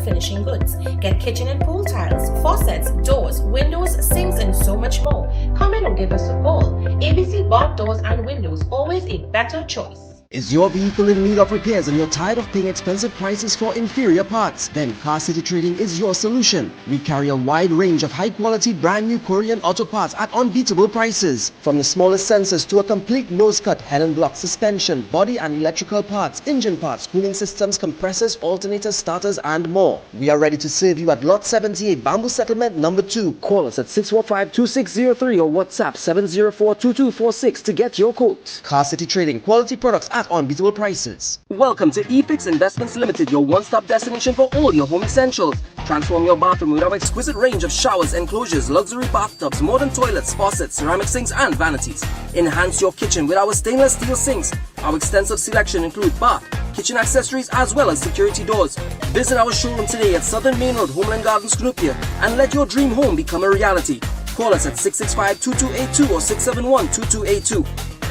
finishing goods. Get kitchen and pool tiles, faucets, doors, windows, sinks, and so much more. Come in and give us a call. ABC Bob Doors and Windows, always a better choice. Is your vehicle in need of repairs and you're tired of paying expensive prices for inferior parts? Then Car City Trading is your solution. We carry a wide range of high-quality brand new Korean auto parts at unbeatable prices. From the smallest sensors to a complete nose cut, head and block suspension, body and electrical parts, engine parts, cooling systems, compressors, alternators, starters, and more. We are ready to serve you at Lot 78, Bamboo Settlement number 2. Call us at 645-2603 or WhatsApp 704-2246 to get your quote. Car City Trading, quality products at unbeatable prices. Welcome to eFix Investments Limited, your one-stop destination for all your home essentials. Transform your bathroom with our exquisite range of showers, enclosures, luxury bathtubs, modern toilets, faucets, ceramic sinks, and vanities. Enhance your kitchen with our stainless steel sinks. Our extensive selection includes bath, kitchen accessories, as well as security doors. Visit our showroom today at Southern Main Road, Homeland Gardens, Cunupia, and let your dream home become a reality. Call us at 665-2282 or 671-2282.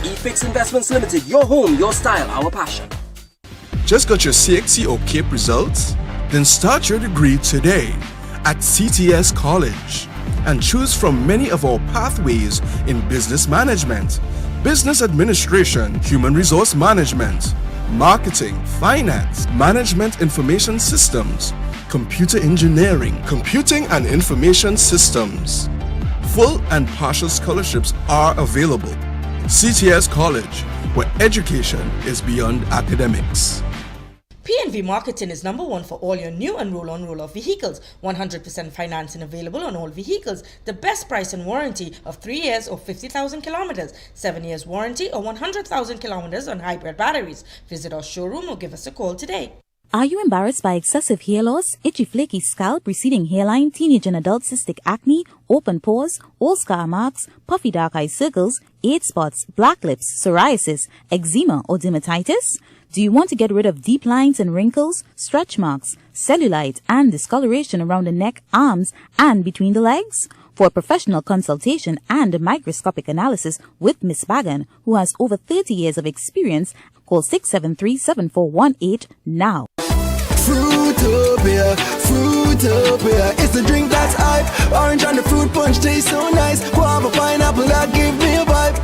eFix Investments Limited, your home, your style, our passion. Just got your CXC or CAPE results? Then start your degree today at CTS College and choose from many of our pathways in business management, business administration, human resource management, marketing, finance, management information systems, computer engineering, computing and information systems. Full and partial scholarships are available. CTS College, where education is beyond academics. PNV Marketing is number one for all your new and roll-on roll-off vehicles. 100% financing available on all vehicles. The best price and warranty of 3 years or 50,000 kilometers. 7 years warranty or 100,000 kilometers on hybrid batteries. Visit our showroom or give us a call today. Are you embarrassed by excessive hair loss, itchy flaky scalp, receding hairline, teenage and adult cystic acne, open pores, old scar marks, puffy dark eye circles, age spots, black lips, psoriasis, eczema or dermatitis? Do you want to get rid of deep lines and wrinkles, stretch marks, cellulite and discoloration around the neck, arms and between the legs? For a professional consultation and a microscopic analysis with Miss Bagan, who has over 30 years of experience, call 673-7418 now. Fruitopia, Fruitopia, it's the drink that's hype. Orange and the fruit punch taste so nice. Guava, pineapple, that give me a vibe.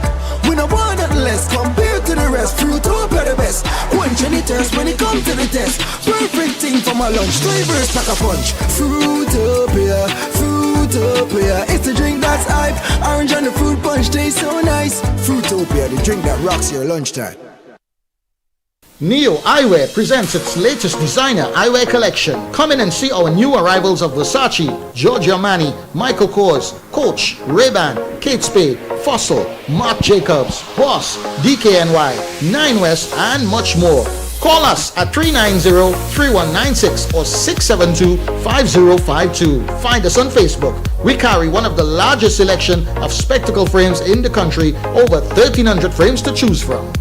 We no want nothing less compared to the rest. Fruitopia the best. Quench any thirst when it comes to the test. Perfect thing for my lunch. Flavors pack a punch. Fruitopia, Fruitopia, it's the drink that's hype. Orange and the fruit punch taste so nice. Fruitopia, the drink that rocks your lunchtime. Neo Eyewear presents its latest designer eyewear collection. Come in and see our new arrivals of Versace, Giorgio Armani, Michael Kors, Coach, Ray-Ban, Kate Spade, Fossil, Marc Jacobs, Boss, DKNY, 9 West, and much more. Call us at 390-3196 or 672-5052. Find us on Facebook. We carry one of the largest selection of spectacle frames in the country, over 1,300 frames to choose from.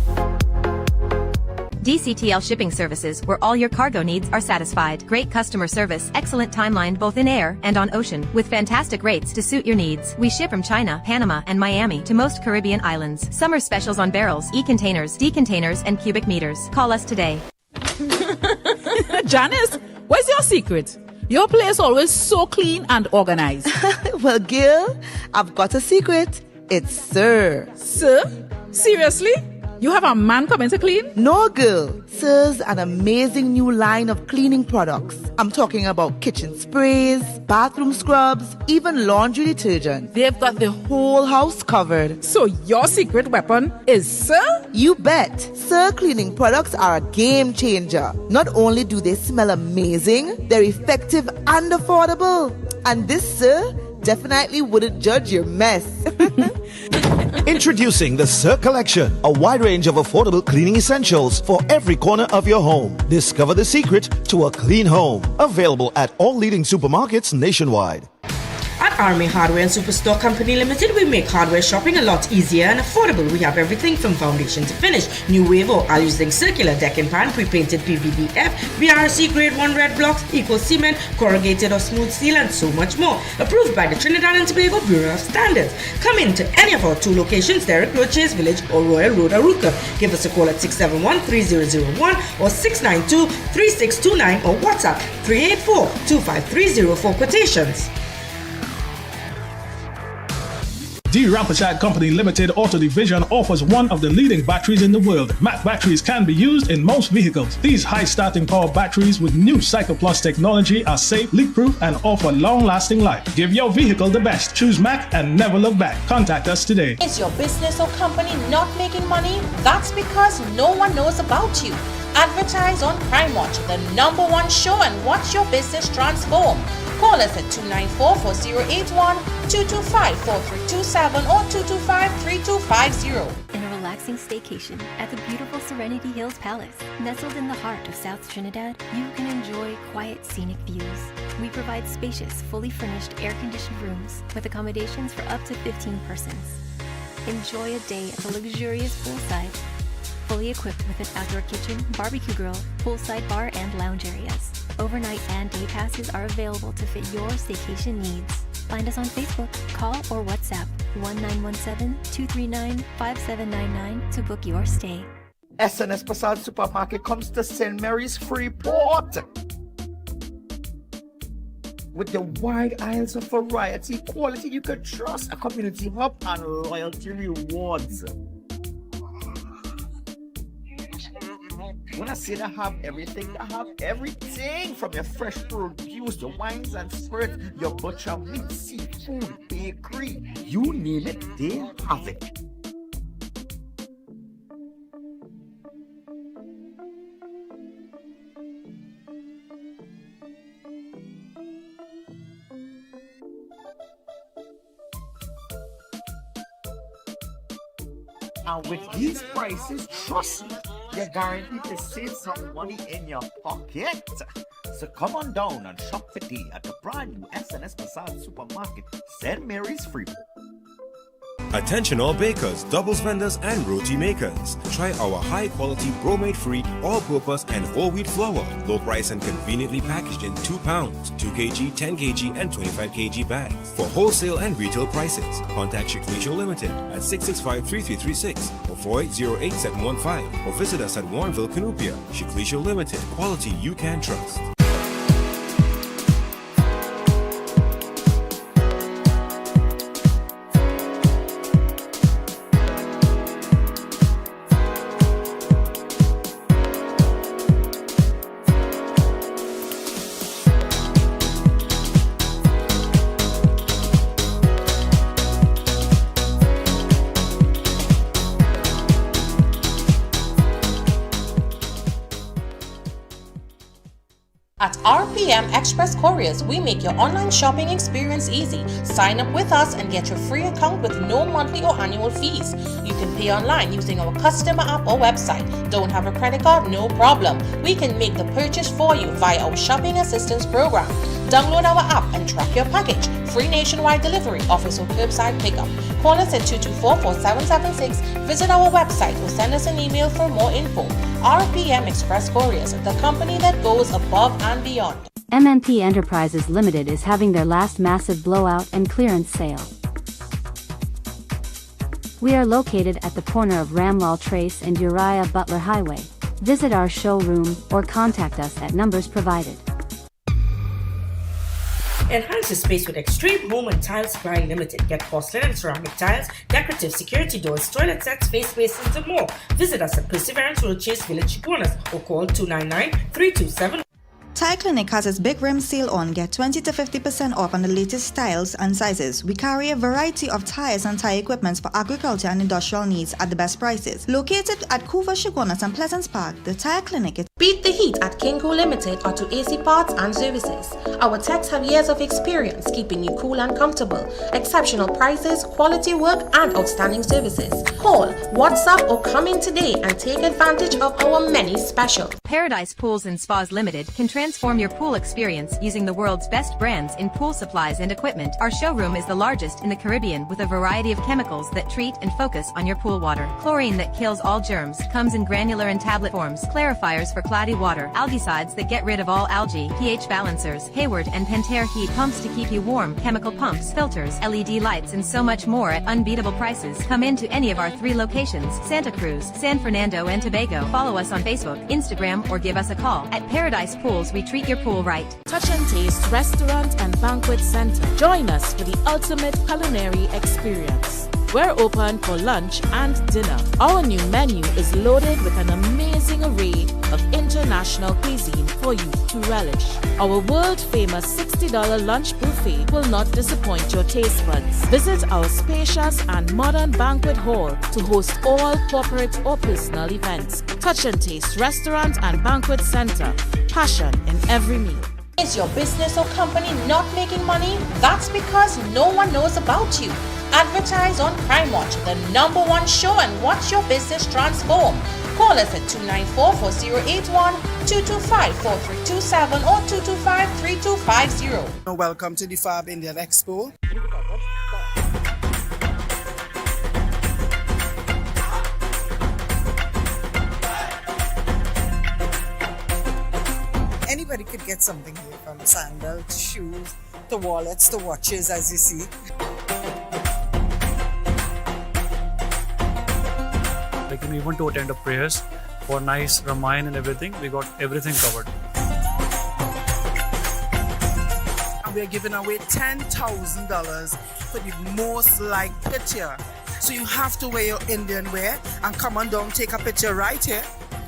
DCTL Shipping Services, where all your cargo needs are satisfied. Great customer service, excellent timeline both in air and on ocean, with fantastic rates to suit your needs. We ship from China, Panama, and Miami to most Caribbean islands. Summer specials on barrels, e-containers, D-containers, and cubic meters. Call us today. Janice, what's your secret? Your place always so clean and organized. Well, Gil, I've got a secret. It's Sir. Sir? Seriously? You have a man coming to clean? No, girl. Sir's an amazing new line of cleaning products. I'm talking about kitchen sprays, bathroom scrubs, even laundry detergent. They've got the whole house covered. So your secret weapon is Sir? You bet. Sir cleaning products are a game changer. Not only do they smell amazing, they're effective and affordable. And this Sir definitely wouldn't judge your mess. Introducing the Sir Collection, a wide range of affordable cleaning essentials for every corner of your home. Discover the secret to a clean home. Available at all leading supermarkets nationwide. At At Army Hardware and Superstore Company Limited, we make hardware shopping a lot easier and affordable. We have everything from foundation to finish. New wave or I'll using circular deck and pan, pre-painted PVDF, BRC grade 1 red blocks, eco cement, corrugated or smooth steel, and so much more. Approved by the Trinidad and Tobago Bureau of Standards. Come in to any of our 2 locations, Derrick Road, Chase Village or Royal Road, Aruca. Give us a call at 671-3001 or 692-3629 or WhatsApp 384-2530 for quotations. D. Rampersad Company Limited Auto Division offers one of the leading batteries in the world. MAC batteries can be used in most vehicles. These high starting power batteries with new Cycle Plus technology are safe, leak-proof, and offer long-lasting life. Give your vehicle the best. Choose MAC and never look back. Contact us today. Is your business or company not making money? That's because no one knows about you. Advertise on Prime Watch, the #1 show, and watch your business transform. Call us at 294-4081, 225-4327 or 225-3250. In a relaxing staycation at the beautiful Serenity Hills Palace, nestled in the heart of South Trinidad, you can enjoy quiet scenic views. We provide spacious, fully furnished air-conditioned rooms with accommodations for up to 15 persons. Enjoy a day at the luxurious poolside, fully equipped with an outdoor kitchen, barbecue grill, poolside bar, and lounge areas. Overnight and day passes are available to fit your staycation needs. Find us on Facebook, call or WhatsApp 1917-239-5799 to book your stay. SNS Passage Supermarket comes to St. Mary's Freeport with the wide aisles of variety, quality you can trust, a community hub, and loyalty rewards. When I say they have everything, they have everything from your fresh produce, your wines and spirits, your butcher, meat, seafood, bakery, you name it, they have it. And with these prices, trust me, you're guaranteed to save some money in your pocket. So come on down and shop today at the brand new SNS Passage Supermarket, St. Mary's Freeport. Attention all bakers, doubles vendors and roti makers. Try our high quality bromate free, all purpose and whole wheat flour. Low price and conveniently packaged in 2 pounds, 2 kg, 10 kg and 25 kg bags. For wholesale and retail prices, contact Shiklisho Limited at 665-3336 or 4808-715 or visit us at Warrenville, Canupia. Shiklisho Limited, quality you can trust. At RPM Express Couriers, we make your online shopping experience easy. Sign up with us and get your free account with no monthly or annual fees. You can pay online using our customer app or website. Don't have a credit card? No problem. We can make the purchase for you via our shopping assistance program. Download our app and track your package. Free nationwide delivery, office or curbside pickup. Call us at 224-4776, visit our website or send us an email for more info. RPM Express Couriers, the company that goes above and beyond. MNP Enterprises Limited is having their last massive blowout and clearance sale. We are located at the corner of Ramlal Trace and Uriah Butler Highway. Visit our showroom or contact us at numbers provided. Enhance your space with Extreme Home and Tile Supply Limited. Get porcelain and ceramic tiles, decorative security doors, toilet sets, face basins, and more. Visit us at Perseverance Road, Chase Village, Chiponas, or call 299-327. Tire Clinic has its big rim sale on. Get 20 to 50% off on the latest styles and sizes. We carry a variety of tires and tire equipment for agriculture and industrial needs at the best prices. Located at Couva, Chigonas and Pleasance Park, the Tire Clinic is Beat the heat at Kinko Limited Auto AC Parts and Services. Our techs have years of experience keeping you cool and comfortable. Exceptional prices, quality work, and outstanding services. Call, WhatsApp, or come in today and take advantage of our many specials. Paradise Pools and Spas Limited can transfer Transform your pool experience using the world's best brands in pool supplies and equipment. Our showroom is the largest in the Caribbean with a variety of chemicals that treat and focus on your pool water. Chlorine that kills all germs comes in granular and tablet forms. Clarifiers for cloudy water. Algicides that get rid of all algae. pH balancers. Hayward and Pentair heat pumps to keep you warm. Chemical pumps, filters, LED lights, and so much more at unbeatable prices. Come into any of our 3 locations: Santa Cruz, San Fernando, and Tobago. Follow us on Facebook, Instagram, or give us a call. At Paradise Pools, we treat your pool right. Touch and Taste Restaurant and Banquet Center. Join us for the ultimate culinary experience. We're open for lunch and dinner. Our new menu is loaded with an amazing array of international cuisine for you to relish. Our world-famous $60 lunch buffet will not disappoint your taste buds. Visit our spacious and modern banquet hall to host all corporate or personal events. Touch and Taste Restaurant and Banquet Center. Passion in every meal. Is your business or company not making money? That's because no one knows about you. Advertise on Crime Watch, the #1 show, and watch your business transform. Call us at 294-4081, 225-4327, or 225-3250. Welcome to the Fab Indian Expo. Anybody could get something here, from sandals to shoes to wallets to watches, as you see. Like even to attend a prayers for nice Ramayana and everything, we got everything covered. And we are giving away $10,000 for the most liked picture. So you have to wear your Indian wear and come on down, take a picture right here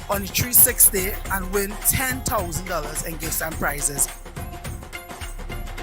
on the 360 and win $10,000 in gifts and prizes.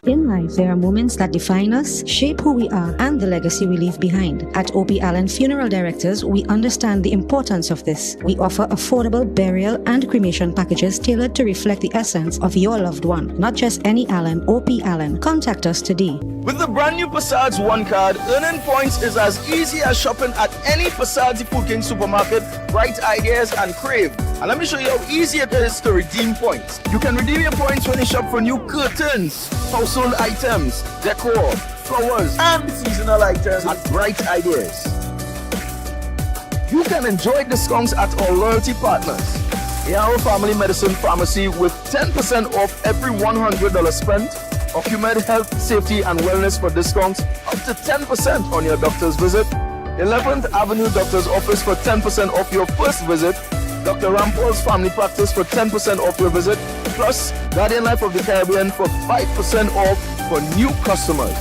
In life, there are moments that define us, shape who we are, and the legacy we leave behind. At I.A.N Funeral Directors, we understand the importance of this. We offer affordable burial and cremation packages tailored to reflect the essence of your loved one, not just any Allen or P. Allen. Contact us today. With the brand new Passage One card, earning points is as easy as shopping at any Passage Food King supermarket, Bright Ideas, and Crave. And let me show you how easy it is to redeem points. You can redeem your points when you shop for new curtains, household items, decor, flowers, and seasonal items at Bright Ideas. You can enjoy discounts at our loyalty partners. A.R. Family Medicine Pharmacy with 10% off every $100 spent. Ocumed Health, Safety and Wellness for discounts up to 10% on your doctor's visit. 11th Avenue Doctor's Office for 10% off your first visit. Dr. Rampol's Family Practice for 10% off your visit. Plus, Guardian Life of the Caribbean for 5% off for new customers.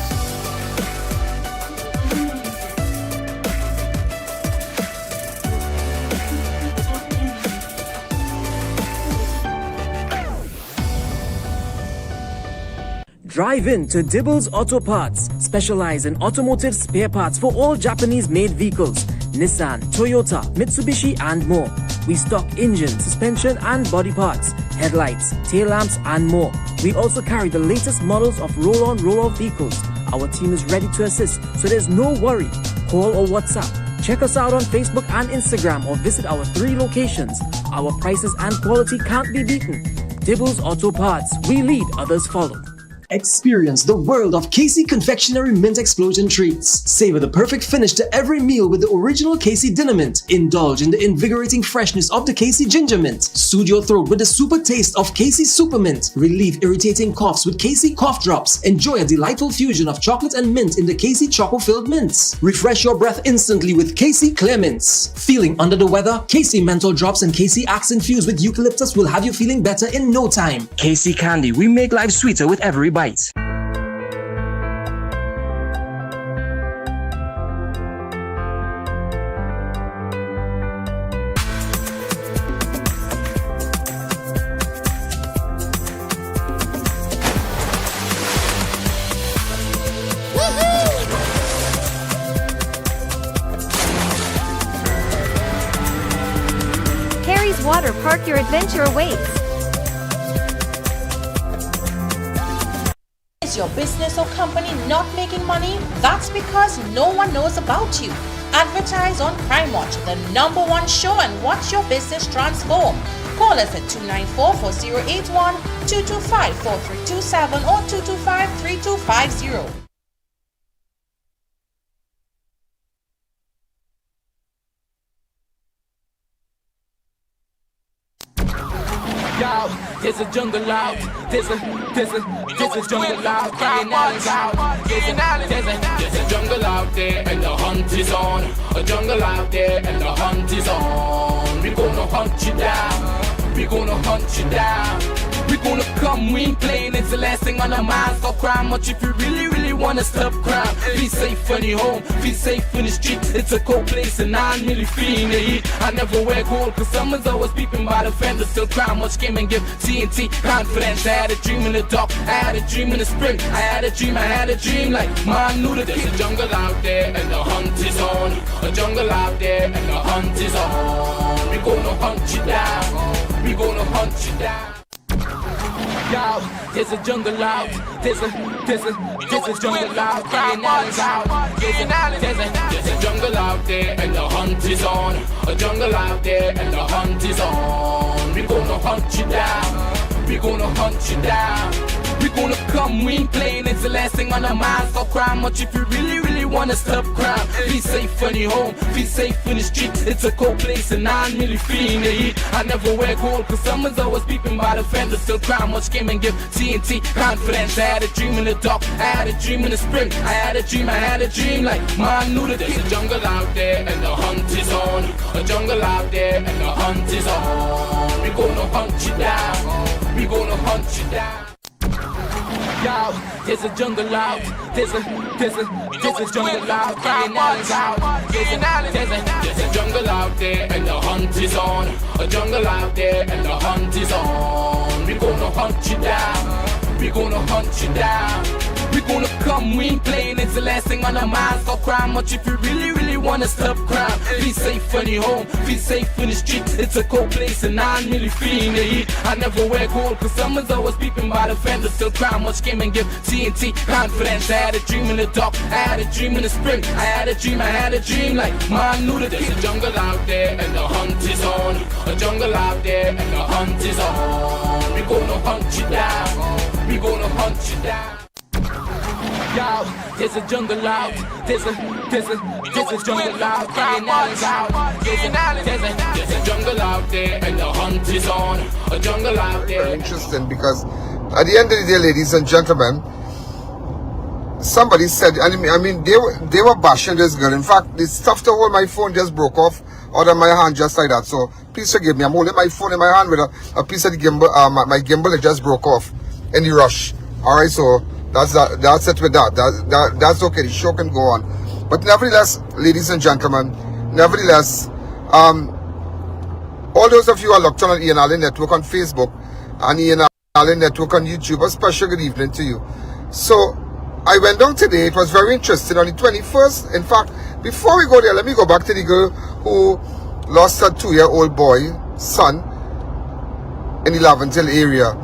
Drive in to Dibbles Auto Parts, specialize in automotive spare parts for all Japanese-made vehicles, Nissan, Toyota, Mitsubishi, and more. We stock engine, suspension, and body parts, headlights, tail lamps, and more. We also carry the latest models of roll-on, roll-off vehicles. Our team is ready to assist, so there's no worry. Call or WhatsApp. Check us out on Facebook and Instagram, or visit our 3 locations. Our prices and quality can't be beaten. Dibbles Auto Parts. We lead, others follow. Experience the world of KC Confectionery Mint Explosion treats. Savor the perfect finish to every meal with the original KC Dinner Mint. Indulge in the invigorating freshness of the KC Ginger Mint. Soothe your throat with the super taste of KC Super Mint. Relieve irritating coughs with KC Cough Drops. Enjoy a delightful fusion of chocolate and mint in the KC Choco-filled mints. Refresh your breath instantly with KC Clear Mints. Feeling under the weather? KC Menthol Drops and KC Axe infused with eucalyptus will have you feeling better in no time. KC Candy, we make life sweeter with every bite. Harry's Water Park, your adventure awaits. Is your business or company not making money? That's because no one knows about you. Advertise on Crime Watch, the #1 show, and watch your business transform. Call us at 294-4081, 225-4327 or 225-3250. Yo, there's a jungle out. There's a jungle out. There's a jungle out there and the hunt is on. A jungle out there and the hunt is on. We gonna hunt you down. We gonna hunt you down. We gonna come, we ain't playing, it's the last thing on our minds. Stop crime much if you really wanna stop crime. Be safe when you're home, be safe in the street. It's a cold place and I ain't really feeling the heat. I never wear gold cause someone's always peeping by the fender. Still crime much came and give TNT confidence. I had a dream in the dark, I had a dream in the spring. I had a dream like man knew that there's a jungle out there and the hunt is on. A jungle out there and the hunt is on. We gonna hunt you down. We gonna hunt you down. Yo, there's a jungle out. There's a jungle out. There's a jungle out there and the hunt is on. A jungle out there and the hunt is on. We gonna hunt you down. We gonna hunt you down. We gonna come, we ain't playing, it's the last thing on our minds. Stop crime much if you really wanna stop crime. Be safe when you're home, be safe in the street. It's a cold place and I ain't really feeling the heat. I never wear gold cause someone's always peeping by the fender. Still crime much came and give TNT confidence. I had a dream in the dark, I had a dream in the spring. I had a dream like man knew that there's a jungle out there and the hunt is on. A jungle out there and the hunt is on. We gonna hunt you down. We gonna hunt you down. Yo, there's a jungle out. There's a jungle out. There's a jungle out there and the hunt is on. A jungle out there and the hunt is on. We gonna hunt you down. We gonna hunt you down. We gonna come, we ain't playing, it's the last thing on our minds. Stop crime much if you really wanna stop crime. Be safe when you're home, be safe in the street. It's a cold place and I ain't really feeling the heat. I never wear gold cause someone's always peeping by the fender. Still crime much came and give TNT confidence. I had a dream in the dark, I had a dream in the spring. I had a dream like man knew that there's a jungle out there and the hunt is on. A jungle out there and the hunt is on. We gonna hunt you down. We gonna hunt you down. Yo, there's a jungle out. There's a jungle out. There's a jungle out there and the hunt is on. A jungle out there. Very interesting because at the end of the day, ladies and gentlemen, somebody said, I mean, they were bashing this girl. In fact, the stuff to hold my phone just broke off out of my hand just like that. So please forgive me. I'm holding my phone in my hand with a piece of the gimbal. My gimbal it just broke off in the rush. All right, so. That's it with that. That's okay. The show can go on. But nevertheless, ladies and gentlemen, all those of you who are locked on I.A.N Network on Facebook and I.A.N Network on YouTube, a special good evening to you. So, I went down today. It was very interesting. On the 21st, in fact, before we go there, let me go back to the girl who lost her 2-year-old boy, son, in the Laventille area.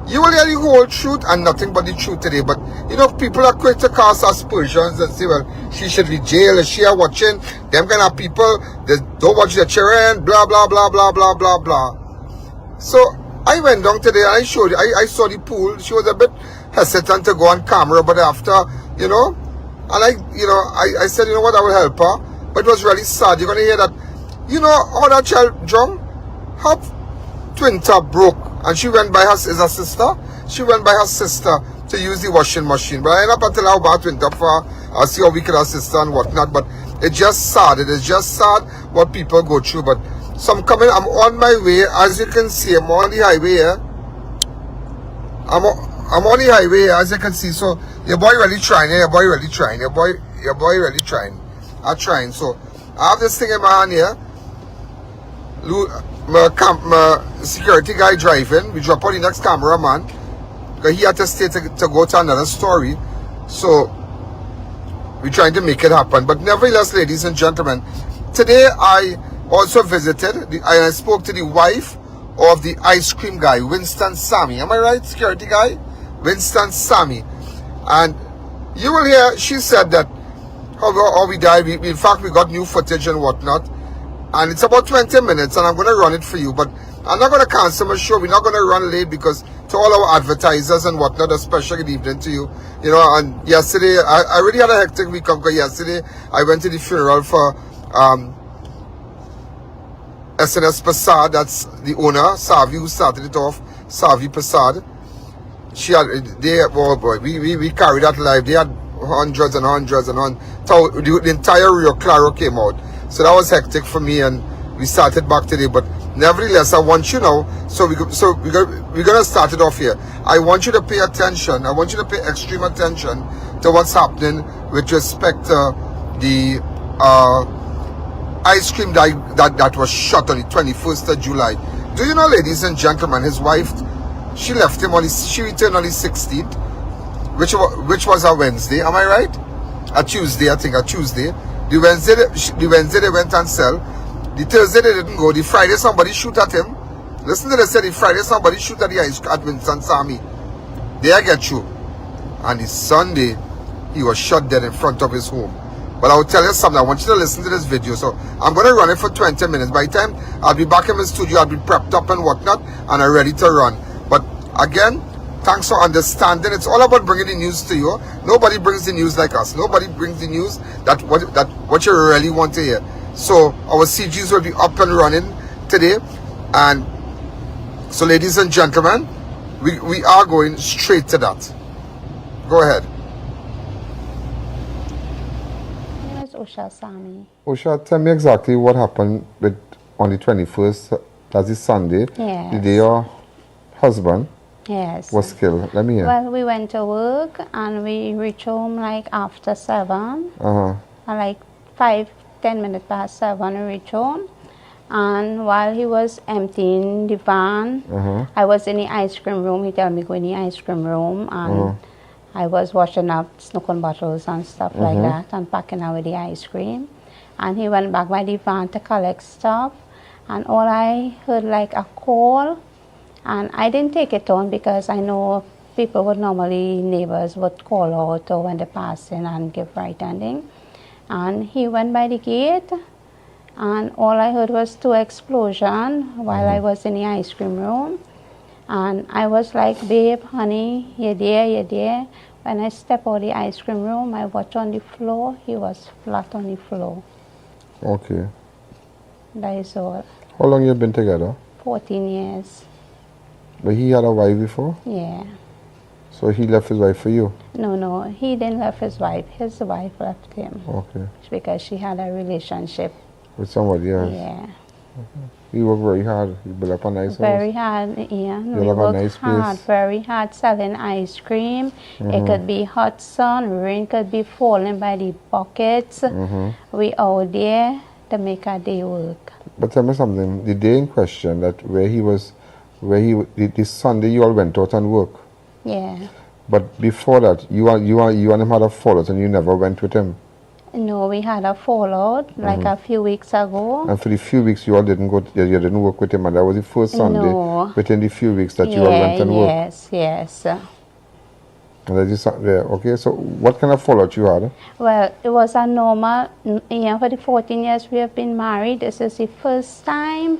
You will hear the whole truth and nothing but the truth today. But, you know, people are quick to cast aspersions and say, well, she should be jailed. Is she watching? Them kind of people, they don't watch their children, blah, blah, blah, blah, blah, blah, blah. So, I went down today and I showed you, I saw the pool. She was a bit hesitant to go on camera, but after, you know, and I said, you know what, I will help her. But it was really sad. You're going to hear that, you know, how that child drunk, her twin tub broke. And she went by her sister. She went by her sister to use the washing machine. But I ended up until how bad went up for her. I'll see how we could assist her and whatnot. But it's just sad. It is just sad what people go through. But so I'm coming. I'm on my way. As you can see, I'm on the highway here. I'm on the highway here, as you can see. So your boy really trying. Your boy really trying. Your boy really trying. I'm trying. So I have this thing in my hand here. My security guy driving. We drop on the next cameraman because he had to stay to go to another story. So we're trying to make it happen. But nevertheless, ladies and gentlemen, today I also visited and I spoke to the wife of the ice cream guy, Winston Sammy. Am I right, security guy? Winston Sammy. And you will hear, she said that how we died. In fact, we got new footage and whatnot. And it's about 20 minutes and I'm going to run it for you. But I'm not going to cancel my show. We're not going to run late because to all our advertisers and whatnot, a special good evening to you. You know, and yesterday, I really had a hectic week because yesterday I went to the funeral for SNS Prasad, that's the owner, Savi, who started it off, Savi Prasad. Oh boy, we carried that live. They had hundreds and hundreds and the entire Rio Claro came out. So that was hectic for me, and we started back today. But nevertheless, I want you now, we're gonna start it off here. I want you to pay attention. I want you to pay extreme attention to what's happening with respect to the ice cream that was shot on the 21st of July. Do you know, ladies and gentlemen, his wife, she left him she returned on the 16th, which was a Wednesday, am I right? A Tuesday, I think, a Tuesday. The Wednesday they went and sell. The Thursday they didn't go. The Friday somebody shoot at him. Listen to this, the Friday somebody shoot at Winston, Sammy. There I get you. And the Sunday, he was shot dead in front of his home. But I will tell you something, I want you to listen to this video. So I'm going to run it for 20 minutes. By the time I'll be back in the studio, I'll be prepped up and whatnot, and I'm ready to run. But again, thanks for understanding. It's all about bringing the news to you. Nobody brings the news like us. Nobody brings the news that what you really want to hear. So our CGs will be up and running today. And so, ladies and gentlemen, we are going straight to that. Go ahead. Usha, Sammy. Usha, tell me exactly what happened on the 21st, that's the Sunday, yes. The day your husband yes. was killed. Let me hear. Well, we went to work and we reached home like after 7. And like 5-10 minutes past 7 we reached home. And while he was emptying the van, I was in the ice cream room. He told me go in the ice cream room, and I was washing up snookun bottles and stuff like that and packing out the ice cream. And he went back by the van to collect stuff. And all I heard like a call. And I didn't take it on because I know people would normally, neighbors would call out or when they pass in and give right ending. And he went by the gate. And all I heard was 2 explosions while I was in the ice cream room. And I was like, babe, honey, you're there, you're there. When I stepped out of the ice cream room, I watched on the floor. He was flat on the floor. Okay. That is all. How long you been together? 14 years. But he had a wife before? Yeah. So he left his wife for you? No, he didn't left his wife. His wife left him. Okay. Because she had a relationship. With somebody else? Yeah. He worked very hard. He built up a nice house. Very hard, yeah. We worked nice hard, very hard selling ice cream. It could be hot sun, rain could be falling by the buckets. We out there to make our day work. But tell me something, the day in question that this Sunday you all went out and work. Yeah. But before that, you and him had a fallout and you never went with him. No, we had a fallout like a few weeks ago. And for the few weeks you all didn't go, you didn't work with him, and that was the first Sunday within the few weeks that you all went and worked. Yes. And that is there. Okay, so what kind of fallout you had? Well, it was a normal, for the 14 years we have been married, this is the first time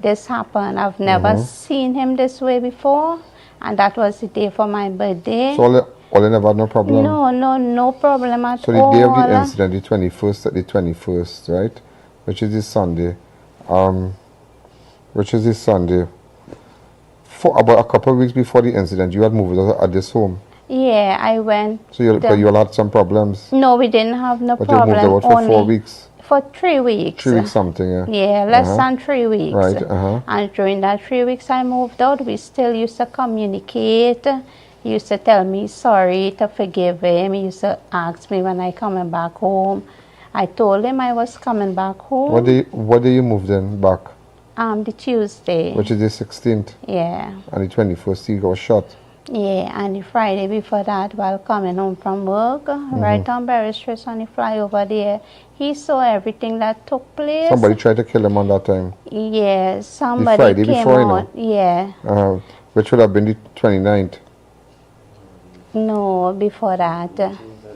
this happened. I've never seen him this way before, and that was the day for my birthday. So all never had no problem? No problem at all. So the day of the incident, the 21st, right? Which is this Sunday. For about a couple of weeks before the incident, you had moved at this home. Yeah, I went. So you all had some problems? No, we didn't have no problem. But you moved about for 4 weeks? For 3 weeks. 3 weeks something, yeah. Yeah, less than 3 weeks. Right, And during that 3 weeks I moved out, we still used to communicate. He used to tell me sorry, to forgive him. He used to ask me when I coming back home. I told him I was coming back home. What day you moved in back? The Tuesday. Which is the 16th? Yeah. And the 21st you got shot? Yeah, and the Friday before that, while coming home from work, right on Berridge on the flyover there, he saw everything that took place. Somebody tried to kill him on that time? Yeah, somebody the Friday came before, out. Yeah. Which would have been the 29th? No, before that.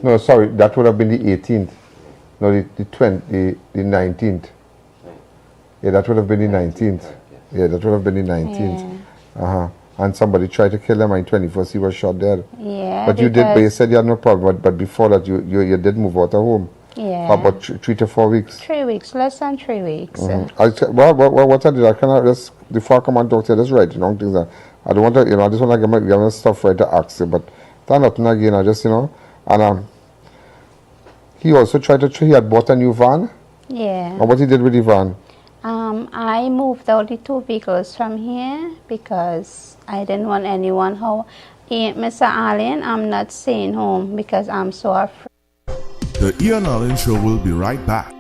No, sorry, that would have been the 18th. No, the 19th. Yeah, that would have been the 19th. Yeah, that would have been the 19th. And somebody tried to kill him on 21st. He was shot dead. Yeah. But you said you had no problem. But before that, you did move out of home. Yeah. For about 3 to 4 weeks. 3 weeks, less than 3 weeks. What I did, I cannot just before I come and talk to you, just write things that I don't want to, I just want to get my stuff right to ask you. But that's nothing again. I just, and he also he had bought a new van. Yeah. And what he did with the van? I moved out the 2 vehicles from here because I didn't want anyone home. Mr. Allen, I'm not staying home because I'm so afraid. The I.A.N Show will be right back.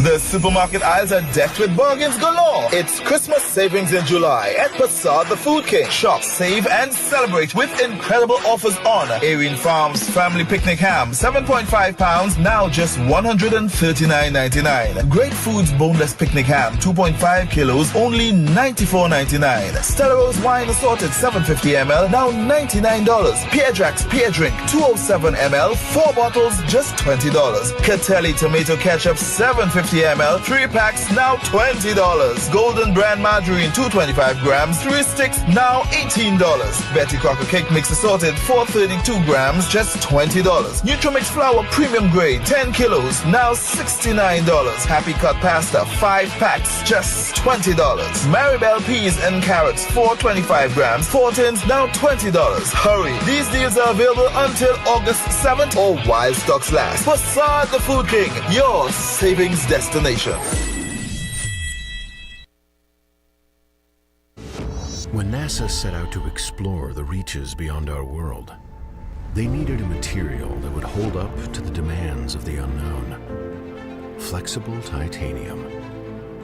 The supermarket aisles are decked with bargains galore. It's Christmas savings in July at Passat the Food King. Shop, save, and celebrate with incredible offers on A.A.N Farms Family Picnic Ham, 7.5 pounds, now just $139.99. Great Foods Boneless Picnic Ham, 2.5 kilos, only $94.99. Stella Rose Wine Assorted, 750 ml, now $99. Pierre Drax Pierre Drink, 207 ml, 4 bottles, just $20. Catelli Tomato Ketchup, 750 ml, 3 packs, now $20. Golden Brand Margarine, 225 grams, 3 sticks, now $18. Betty Crocker Cake Mix Assorted, 432 grams, just $20. Nutrimix Flour Premium Grade, 10 kilos, now $69. Happy Cut Pasta, 5 packs, just $20. Maribel Peas and Carrots, 425 grams, 4 tins, now $20. Hurry, these deals are available until August 7th or while stocks last. Passat the Food King, your savings destination. When NASA set out to explore the reaches beyond our world, they needed a material that would hold up to the demands of the unknown. Flexible titanium.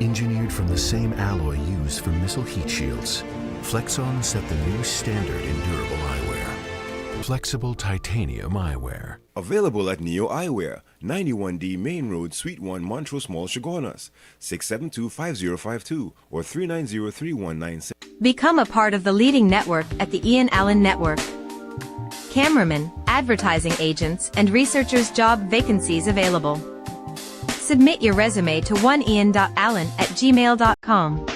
Engineered from the same alloy used for missile heat shields, Flexon set the new standard in durable eyewear. Flexible titanium eyewear. Available at Neo Eyewear, 91D Main Road, Suite 1, Montrose Mall, Chaguanas, 672-5052 or 390-3196. Become a part of the leading network at the I.A.N Network. Cameramen, advertising agents, and researchers job vacancies available. Submit your resume to oneian.allen@gmail.com.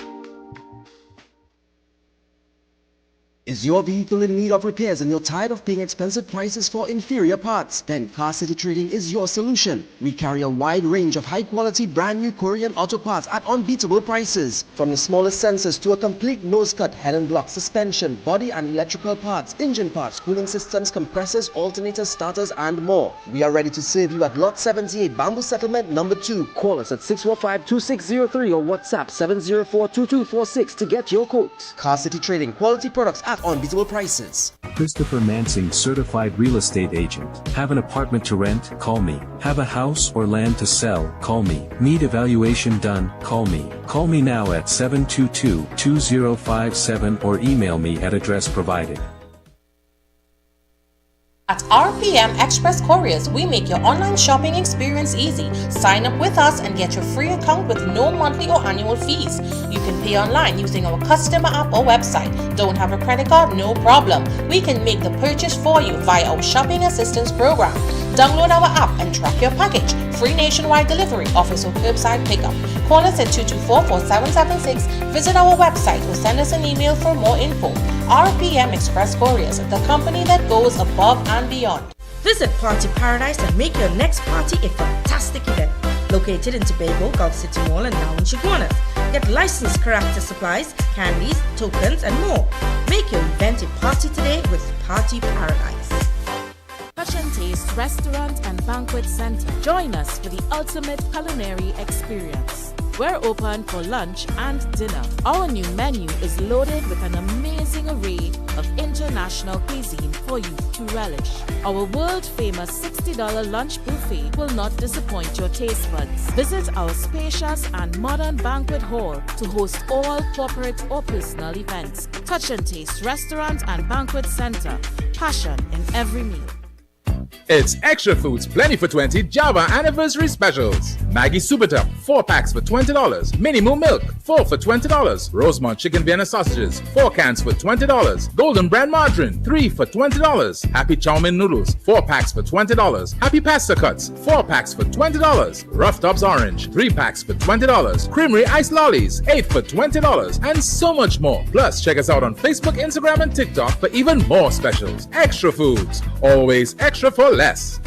Is your vehicle in need of repairs and you're tired of paying expensive prices for inferior parts? Then Car City Trading is your solution. We carry a wide range of high-quality brand-new Korean auto parts at unbeatable prices. From the smallest sensors to a complete nose cut, head and block, suspension, body and electrical parts, engine parts, cooling systems, compressors, alternators, starters, and more. We are ready to serve you at Lot 78, Bamboo Settlement number 2. Call us at 645-2603 or WhatsApp 704-2246 to get your quote. Car City Trading, quality products at unbeatable prices. Christopher Mansing, certified real estate agent. Have an apartment to rent? Call me. Have a house or land to sell? Call me. Need evaluation done? Call me. Call me now at 722-2057 or email me at address provided. At RPM Express Couriers, we make your online shopping experience easy. Sign up with us and get your free account with no monthly or annual fees. You can pay online using our customer app or website. Don't have a credit card? No problem. We can make the purchase for you via our shopping assistance program. Download our app and track your package. Free nationwide delivery, office or curbside pickup. Call us at 224-4776. Visit our website or send us an email for more info. RPM Express Couriers, the company that goes above and beyond. Visit Party Paradise and make your next party a fantastic event. Located in Tobago, Gulf City Mall, and now in Chaguanas. Get licensed character supplies, candies, tokens, and more. Make your event a party today with Party Paradise. Touch and Taste Restaurant and Banquet Center. Join us for the ultimate culinary experience. We're open for lunch and dinner. Our new menu is loaded with an amazing array of international cuisine for you to relish. Our world-famous $60 lunch buffet will not disappoint your taste buds. Visit our spacious and modern banquet hall to host all corporate or personal events. Touch and Taste Restaurant and Banquet Center. Passion in every meal. It's Extra Foods Plenty for 20 Java Anniversary Specials. Maggie Super Tub, 4 packs for $20. Mini Moo Milk, 4 for $20. Rosemont Chicken Vienna Sausages, 4 cans for $20. Golden Brand Margarine, 3 for $20. Happy Chow Mein Noodles, 4 packs for $20. Happy Pasta Cuts, 4 packs for $20. Rough Tops Orange, 3 packs for $20. Creamery Ice Lollies, 8 for $20. And so much more. Plus, check us out on Facebook, Instagram, and TikTok for even more specials. Extra Foods, always extra for less.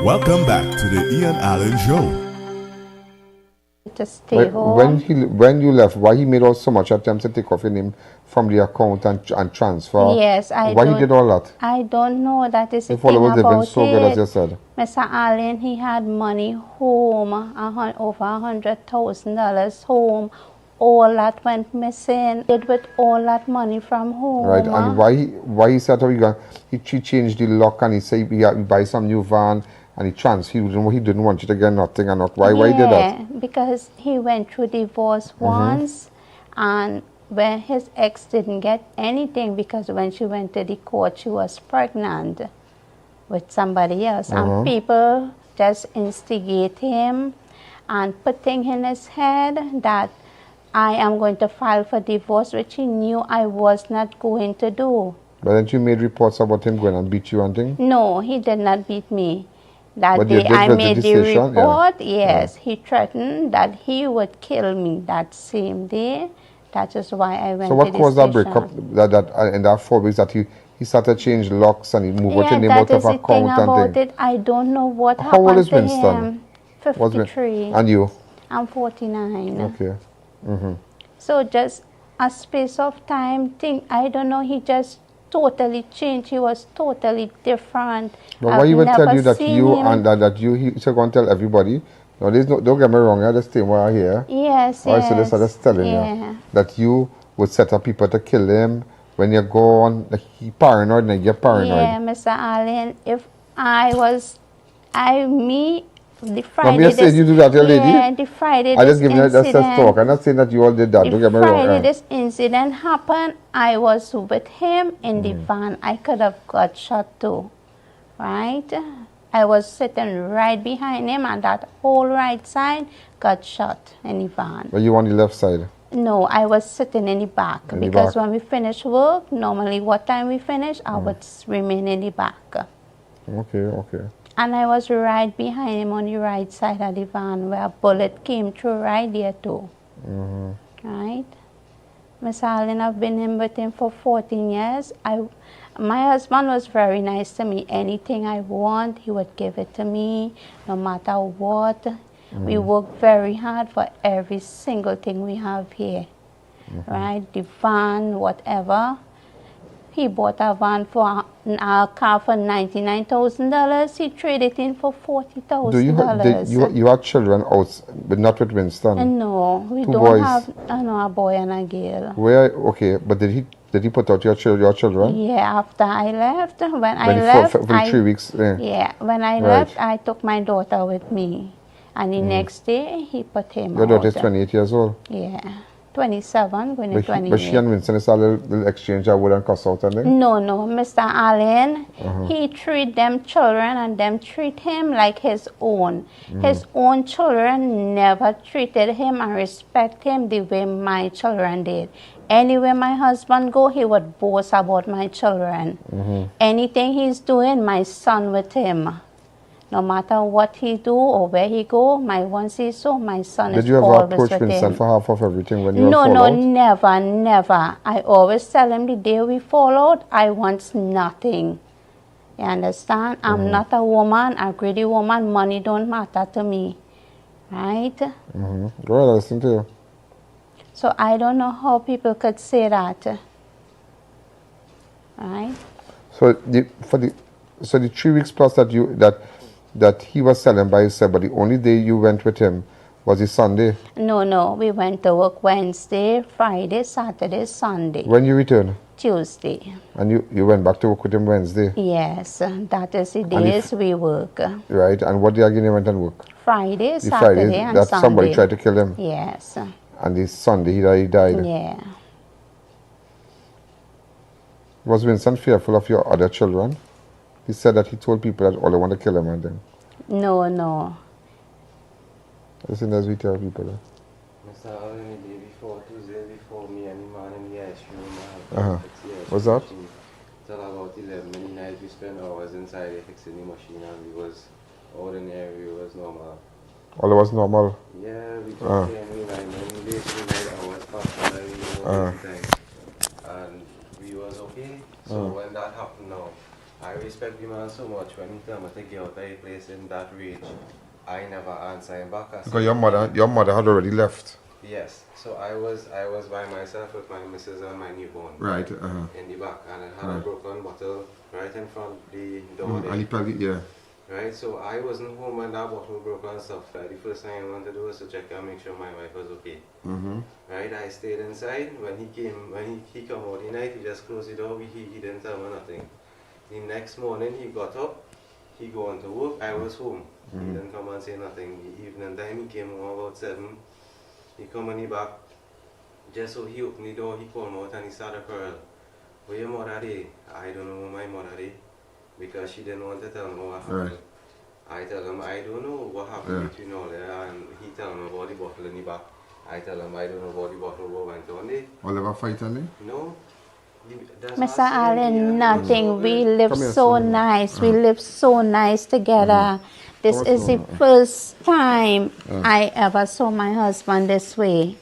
Welcome back to the Ian Allen Show. To stay home. When you left, why he made so much attempts to take off your name from the account and transfer? Yes, why he did all that? I don't know. That is the If thing all was living about so good as you said. Mr. Allen, he had money home, over $100,000 home. All that went missing. Did with all that money from home. Right, and why he said he changed the lock and he said he buy some new van and he didn't want you to get nothing and why he did that? Because he went through divorce once, and when his ex didn't get anything because when she went to the court she was pregnant with somebody else, and people just instigate him and put things in his head that I am going to file for divorce, which he knew I was not going to do. But then you made reports about him going and beat you and things? No, he did not beat me. That but day I made the report, yeah. he threatened that he would kill me that same day. That is why I went to the station. So what caused that breakup, in that 4 weeks that he started to change locks and he moved out the name out of account and things? I don't know what How happened old is to Winston? him. 53. And you? I'm 49. Okay. So just a space of time, I don't know, he just totally changed. He was totally different. But why he would tell you that he's going to tell everybody? No, don't get me wrong, I understand why I hear. Yes, So this I just telling you that you would set up people to kill him when you go on, he paranoid and you're paranoid. Yeah, Mr. Allen, if I was, the Friday I'm saying you do that, lady. Yeah, the Friday I just give you that talk. I'm not saying that you all did that. Don't get me wrong. Friday this incident happened, I was with him in the van. I could have got shot too, right? I was sitting right behind him and that whole right side got shot in the van. But you on the left side? No, I was sitting in the back because when we finish work, normally what time we finish, I would remain in the back. Okay. And I was right behind him on the right side of the van where a bullet came through right there too. Right? Miss Allen, I've been with him for 14 years. My husband was very nice to me. Anything I want, he would give it to me, no matter what. We work very hard for every single thing we have here. Right? The van, whatever. He bought a van for a car for $99,000. He traded it in for $40,000. You had children out, but not with Winston? No, we Two don't boys. have a boy and a girl. Okay, but did he put out your children? Yeah, after I left. When I left, for 3 weeks. Yeah, when I left, I took my daughter with me. And the next day, he put him out. Your daughter is 28 years old? Yeah. 27, going to 28. But she and Winston is a little exchange of wood and cuss out and thing? No, Mr. Allen, he treat them children and them treat him like his own. His own children never treated him and respect him the way my children did. Anywhere my husband go, he would boast about my children. Anything he's doing, my son with him. No matter what he do or where he go, my one says so, my son is always with him. Did you ever approach Winston for half of everything when you No, fall out? never. I always tell him the day we fall out, I want nothing. You understand? I'm not a woman, a greedy woman. Money don't matter to me. Right? Go ahead, I listen to you. So I don't know how people could say that. Right? So the 3 weeks plus that he was selling by himself, but the only day you went with him was the Sunday? No, we went to work Wednesday, Friday, Saturday, Sunday. When you returned? Tuesday. And you went back to work with him Wednesday? Yes, that is the days we work. Right, and what day again you went and work? Friday, The Saturday, Friday, and that Sunday. somebody tried to kill him? Yes. And this Sunday he died? Yeah. Was Winston fearful of your other children? He said that he told people that all they want to kill him and then. No. Listen as we tell people that. Mr. Allen, the day before, Tuesday before, me and the man in the ice cream. What's that? Till about 11 in the night, we spent hours inside fixing the machine and we was ordinary, it was normal. All it was normal? Yeah, we talked and we like, when we late in the night, hours passed by, we know and we was okay. So when that happened now, I respect the man so much. When he tell me to get out of the place in that rage, I never answer him back. Because your mother had already left. Yes, so I was by myself with my missus and my newborn. Right. In the back, and I had a broken bottle right in front of the door. Yeah. Right, so I wasn't home when that bottle broke and stuff. The first thing I wanted to do was to check and make sure my wife was okay. Right, I stayed inside. When he come out the night, he just closed the door. He didn't tell me nothing. The next morning he got up, he go on to work. I was home. He didn't come and say nothing. The evening time he came home about 7. He come on the back. Just so he opened the door, he called me out and he started crying. Where your mother there? I don't know where my mother there. Because she didn't want to tell me what happened. Right. I tell him I don't know what happened between all that, and he tell me about the bottle in the back. I tell him I don't know about the bottle what went on there. All ever fight on there? No. Mr. Allen, nothing. We live so nice. We live so nice together. This is the first time I ever saw my husband this way.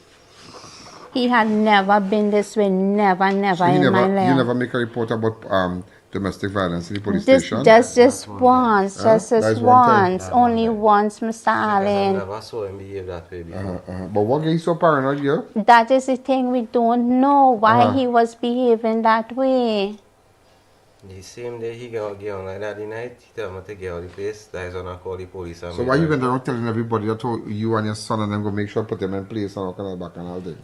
He had never been this way, never So in my life. you never make a report about domestic violence in the police station? Just once, once. Only once, Mr. Allen. I never saw him behave that way before. But what gave you so paranoid here? That is the thing, we don't know why he was behaving that way. The same day he got on like that the night, he tell me to get out of the place. That is when I call the police. So why you went around telling everybody that you and your son and them go make sure put them in place and all kind of back and all that?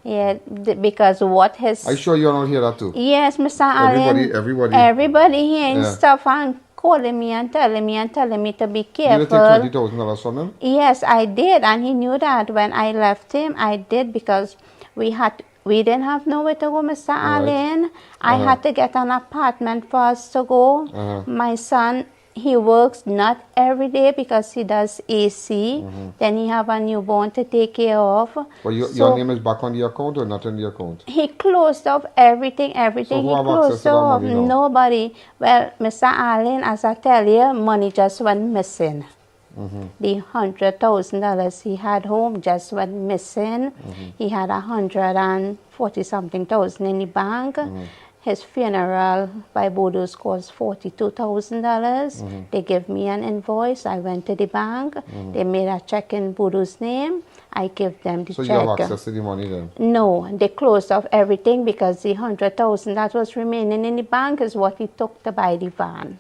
Yeah, because what has... Are you sure you don't hear that too? Yes, Mr. Allen. Everybody hearing stuff and calling me and telling me to be careful. You take $20,000 from him? Yes, I did, and he knew that when I left him. I did because we didn't have nowhere to go, Mr. Allen. I had to get an apartment for us to go. My son, he works not every day because he does AC. Then he have a newborn to take care of. Well, your name is back on the account or not on the account? He closed off everything. So He closed off. Nobody. Well, Mr. Allen, as I tell you, money just went missing. The $100,000 he had home just went missing. He had 140-something thousand in the bank. His funeral by Bodo's cost $42,000. They gave me an invoice. I went to the bank. They made a check in Bodo's name. I gave them the check. So you have access to the money then? No, they closed off everything because the $100,000 that was remaining in the bank is what he took to buy the van.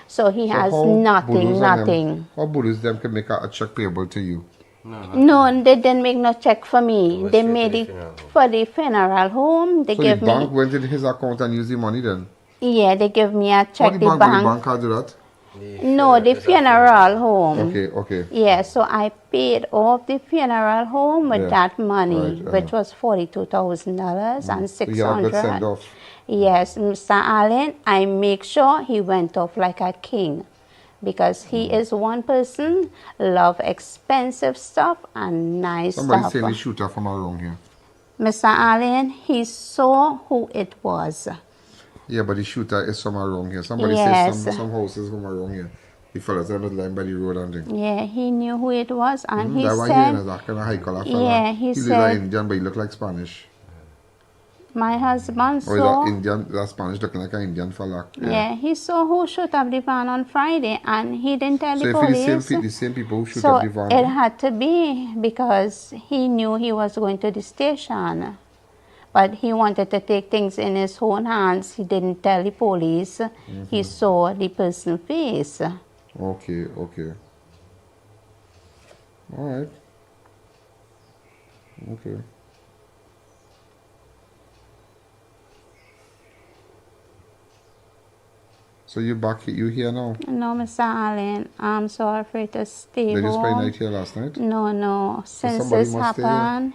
So he has nothing. How Bodo's them can make a check payable to you? No, they didn't make no check for me. They made it for the funeral home. They so gave the bank went in his account and used the money then? Yeah, they gave me a check. The bank can't do that? No, the funeral home. Okay. Yeah, so I paid off the funeral home with that money, which was $42,000 and $600. Yes, Mr. Allen, I make sure he went off like a king. Because he is one person, love expensive stuff and nice stuff. Somebody saying the shooter from around here. Mr. Allen, he saw who it was. Yeah, but the shooter is from around here. Somebody says some houses from around here. The fellas that was lying by the road and thing. Yeah, he knew who it was and he that said... That kind of high color fella. Yeah, he said... He like Indian, but he look like Spanish. My husband saw... Or is that Indian, that Spanish looking like an Indian fella? Yeah, he saw who shot up the van on Friday and he didn't tell the police. So if the same people who shoot up the van? So it had to be because he knew he was going to the station. But he wanted to take things in his own hands. He didn't tell the police. He saw the person's face. Okay. All right. Okay. So you here now? No, Mr. Allen, I'm so afraid to stay Did you spend home. night here last night? No. Since somebody this must stay happened,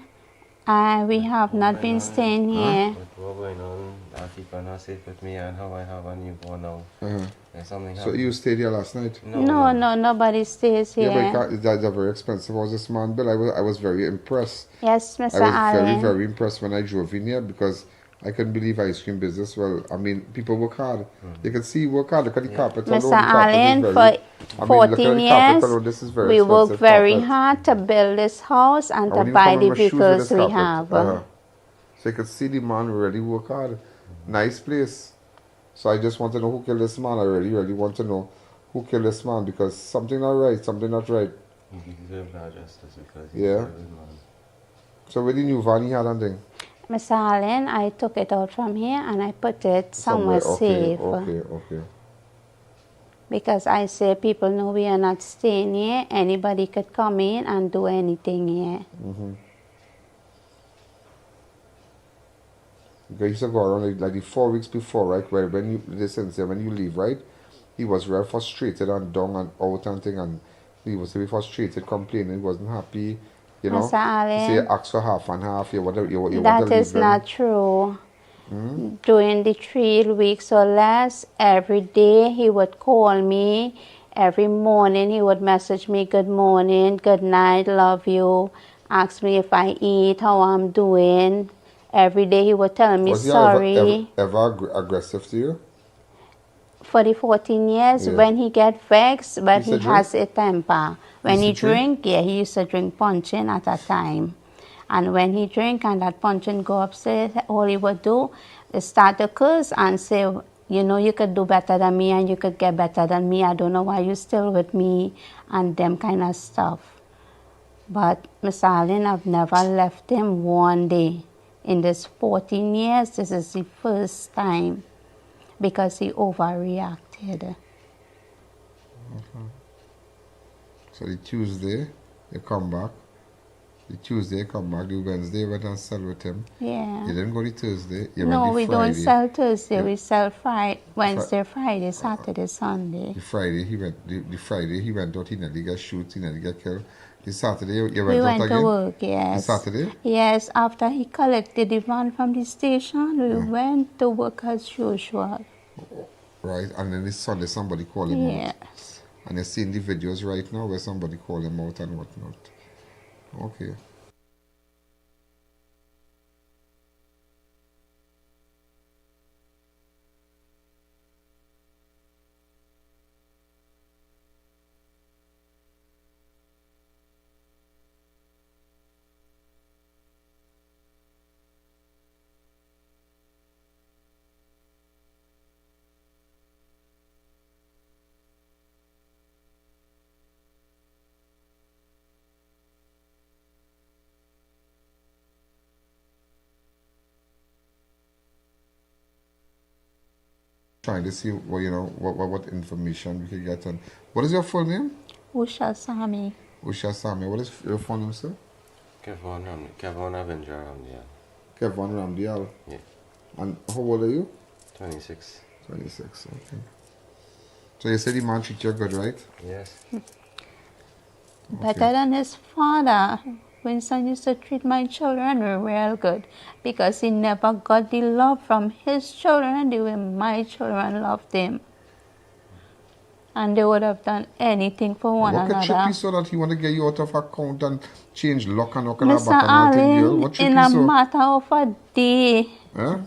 we have not been staying here. What's going on? I keep on safe with me and how I have a newborn now. There's something So happened. you stayed here last night? No, nobody stays here. Yeah, but that's a very expensive house, this man built. I was very impressed. Yes, Mr. I was Allen. very impressed when I drove in here because I couldn't believe ice cream business. Well, I mean, people work hard. You can see work hard. Look at the carpet. Mr. Allen, for 14 years, we worked very hard to build this house and to buy the vehicles we have. So you could see the man really work hard. Nice place. So I just want to know who killed this man. I really want to know who killed this man because something not right, something not right. He deserves our justice because he's a good man. So where the new van he had and thing? Mr. Allen, I took it out from here and I put it somewhere safe. Okay. Because I say people know we are not staying here. Anybody could come in and do anything here. Because he used to go around like the 4 weeks before, right? Where when you leave, right? He was very frustrated and down and out and thing, and he was very frustrated, complaining, he wasn't happy. You know, Mr. Allen, you say ask for half and half. You want to that is not true. During the 3 weeks or less, every day he would call me. Every morning he would message me, good morning, good night, love you. Ask me if I eat, how I'm doing. Every day he would tell me sorry. Was he ever aggressive to you? For the 14 years, when he get vexed, but he has a temper. When he drink, he used to drink punching at a time. And when he drink and that punching go upstairs, all he would do is start to curse and say, you know, you could do better than me and you could get better than me. I don't know why you're still with me and them kind of stuff. But Mr. Allen, I've never left him one day. In this 14 years, this is the first time because he overreacted. So the Tuesday, you come back. The Wednesday, you went and sell with him. Yeah. You didn't go the Thursday. No, we don't sell Thursday. We sell Wednesday, Friday, Saturday, Sunday. The Friday, he went out, he nearly got shot, he nearly got killed. The Saturday, you went we out went again? to work, yes. The Saturday? Yes, after he collected the van from the station, we went to work as usual. Right, and then this Sunday somebody called him out. Yes. And you're seeing the videos right now where somebody called him out and whatnot. Okay. Trying to see what information we can get on. What is your full name? Usha Sammy. Usha Sammy. What is your full name, sir? Kevon Ramdial. Kevon Ramdial. Yeah. And how old are you? 26. 26. Okay. So you said the man treat you good, right? Yes. Better than his father. Winston used to treat my children real good because he never got the love from his children the way my children loved him. And they would have done anything for one another. What could trippy so that he want to get you out of account and change lock and Mr. Allen, in a matter of a day,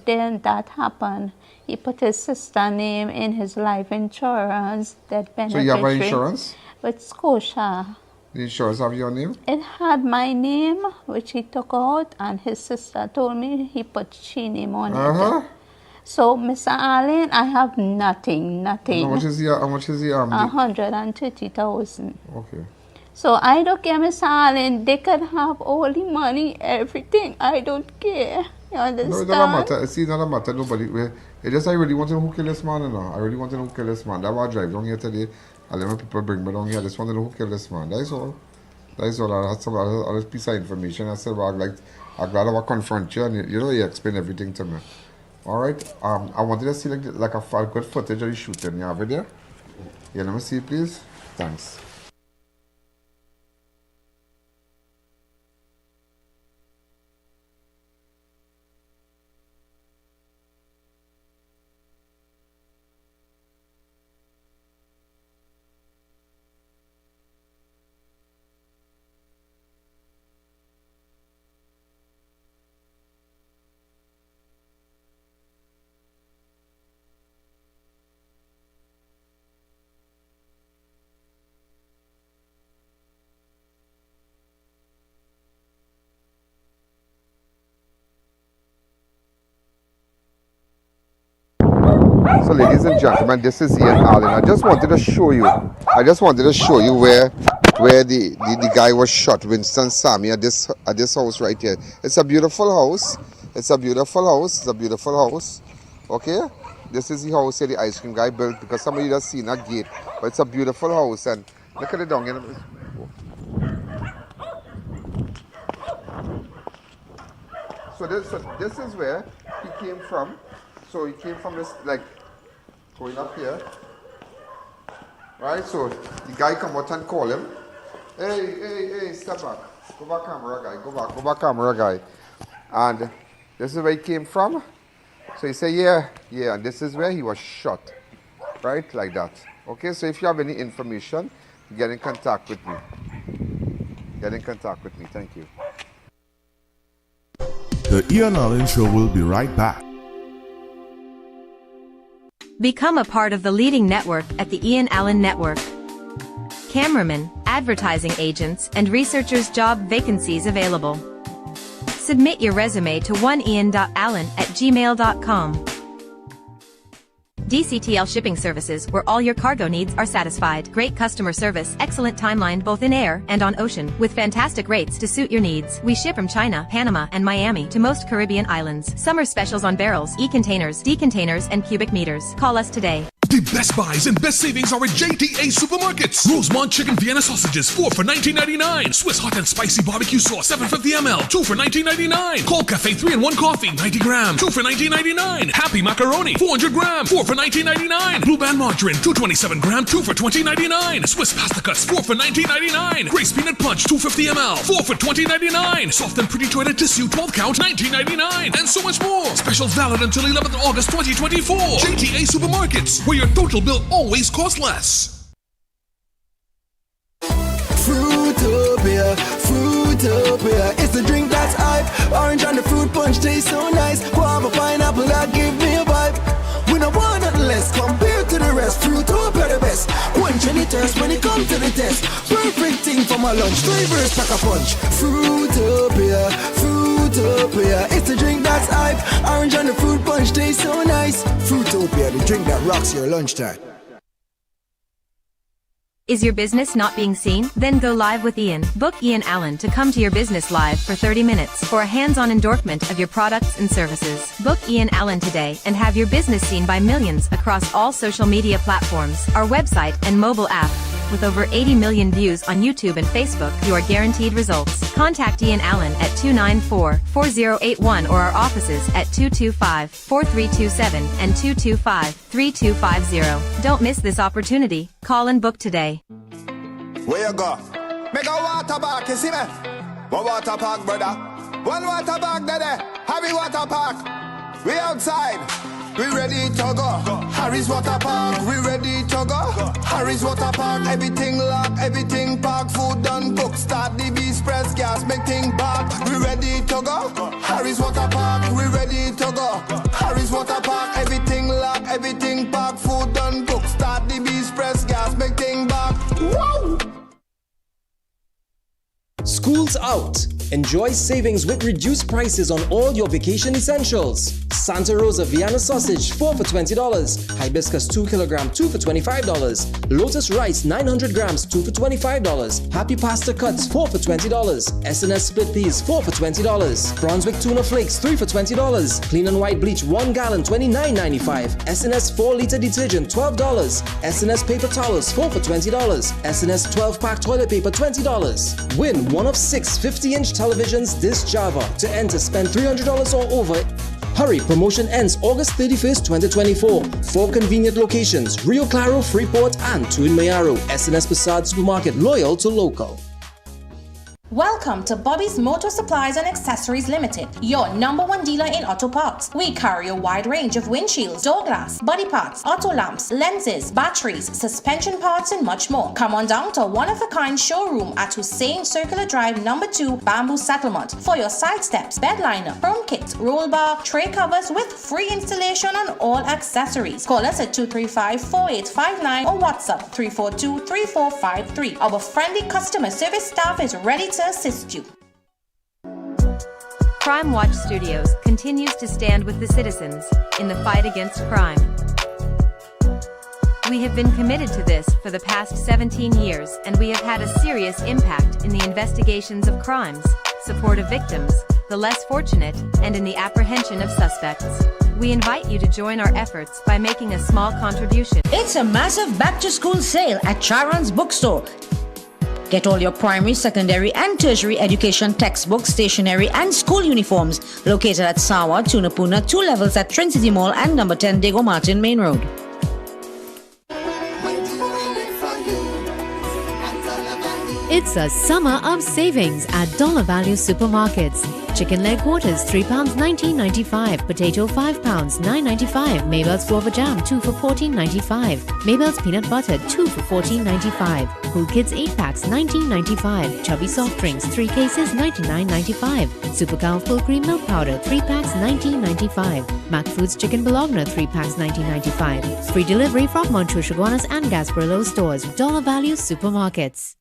then that happened. He put his sister's name in his life insurance. That beneficiary. So you have an insurance? With Scotia. The insurance have your name? It had my name, which he took out, and his sister told me he put she name on it. So, Mr. Allen, I have nothing. How much is the 130,000. Okay. So I don't care, Mr. Allen. They can have all the money, everything. I don't care. You understand? No, it doesn't matter. See, it doesn't matter. Nobody. It just I really want to know who killed this man. I really want to know who killed this man. That's why I drive down here today. I let my people bring me down here. I just want to know who killed this man. That's all. That's all. I had some other piece of information. I said, well, I'm glad I confront you and you explain everything to me. Alright, I wanted to see like a good footage of you shooting. You have it there? Yeah, let me see, please. Thanks. So ladies and gentlemen, this is I.A.N. I just wanted to show you where the guy was shot, Winston Sammy, at this house right here. It's a beautiful house. Okay? This is the house here the ice cream guy built, because somebody just seen a gate. But it's a beautiful house, and look at it down here. So this is where he came from. So he came from this, like, going up here. Right? So the guy come out and call him. Hey, step back. Go back, camera guy. Go back, camera guy. And this is where he came from. So he said, yeah, and this is where he was shot. Right? Like that. Okay, so if you have any information, get in contact with me. Thank you. The I.A.N. Show will be right back. Become a part of the leading network at the I.A.N. Network. Cameramen, advertising agents, and researchers job vacancies available. Submit your resume to oneian.allen@gmail.com. DCTL Shipping Services, where all your cargo needs are satisfied. Great customer service, excellent timeline both in air and on ocean, with fantastic rates to suit your needs. We ship from China, Panama, and Miami to most Caribbean islands. Summer specials on barrels, e-containers, D-containers, and cubic meters. Call us today. The best buys and best savings are at JTA Supermarkets. Rosemont Chicken Vienna Sausages, 4 for $19.99. Swiss Hot and Spicy Barbecue Sauce, 750 ml, 2 for $19.99. Cold Cafe 3-in-1 Coffee, 90 gram, 2 for $19.99. Happy Macaroni, 400 gram, 4 for $19.99. Blue Band Margarine, 227 gram, 2 for $20.99. Swiss Pasta Cuts, 4 for $19.99. Grace Peanut Punch, 250 ml, 4 for $20.99. Soft and Pretty Toilet Tissue, 12 count, $19.99. And so much more. Specials valid until 11th August 2024. JTA Supermarkets, where your total bill always costs less. Fruitopia, it's the drink that's hype. Orange and the fruit punch taste so nice. Guava pineapple that give me a vibe. We don't want nothing less compared to the rest. Fruitopia the best. Quench any thirst when it comes to the test. Perfect thing for my lunch. Flavors pack a punch. Fruitopia, it's the drink that's hype. Orange and the fruit punch taste so nice. Fruitopia, the drink that rocks your lunchtime. Is your business not being seen? Then go live with I.A.N. Book I.A.N. Allen to come to your business live for 30 minutes for a hands-on endorsement of your products and services. Book I.A.N. Allen today and have your business seen by millions across all social media platforms, our website and mobile app. With over 80 million views on YouTube and Facebook, you are guaranteed results. Contact I.A.N. Allen at 294-4081 or our offices at 225-4327 and 225-3250. Don't miss this opportunity. Call and book today. Where you go? Make a water park, you see me? One water park, brother. One water park, daddy. Happy water park. We outside. We ready to go. Harry's Water Park. We ready to go. Harry's Water Park. Everything locked, everything parked. Food done, cook, start the beast, press gas, make thing back. We ready to go. Harry's Water Park. We ready to go. Harry's Water Park. Everything locked, everything parked. Food done, cook, start the beast, press gas, make thing back. Whoa! School's out. Enjoy savings with reduced prices on all your vacation essentials. Santa Rosa Vienna Sausage, 4 for $20. Hibiscus 2 kg, 2 for $25. Lotus Rice, 900 grams, 2 for $25. Happy Pasta Cuts, 4 for $20. S&S Split Peas, 4 for $20. Brunswick Tuna Flakes, 3 for $20. Clean and White Bleach, 1 gallon, $29.95. S&S 4-liter detergent, $12. S&S Paper Towels, 4 for $20. S&S 12-pack toilet paper, $20. Win one of 6 50-inch televisions this Java. To enter, spend $300 or over. Hurry, promotion ends August 31st, 2024. 4 convenient locations, Rio Claro, Freeport, and 2 in Mayaro. SNS Passad Supermarket, loyal to local. Welcome to Bobby's Motor Supplies and Accessories Limited, your #1 dealer in auto parts. We carry a wide range of windshields, door glass, body parts, auto lamps, lenses, batteries, suspension parts, and much more. Come on down to a one-of-a-kind showroom at Hussein Circular Drive #2, Bamboo Settlement for your side steps, bed liner, chrome kits, roll bar, tray covers with free installation on all accessories. Call us at 235-4859 or WhatsApp 342-3453. Our friendly customer service staff is ready to assist you. Crime Watch Studios continues to stand with the citizens in the fight against crime. We have been committed to this for the past 17 years, and we have had a serious impact in the investigations of crimes, support of victims, the less fortunate, and in the apprehension of suspects. We invite you to join our efforts by making a small contribution. It's a massive back-to-school sale at Charon's Bookstore. Get all your primary, secondary, and tertiary education textbooks, stationery, and school uniforms located at Sawa, Tunapuna, 2 levels at Trinity Mall and number 10 Diego Martin Main Road. It's a summer of savings at Dollar Value Supermarkets. Chicken leg quarters £3 19.95, potato £5 9.95, Mabel's guava jam 2 for $14.95, Mabel's peanut butter 2 for $14.95, Cool Kids 8 packs $19.95, Chubby soft drinks 3 cases $99.95, Super Cow full cream milk powder 3 packs $19.95, Mac Foods chicken bologna 3 packs $19.95. Free delivery from Montrose Iguanas and Gasparillo stores. Dollar Value Supermarkets.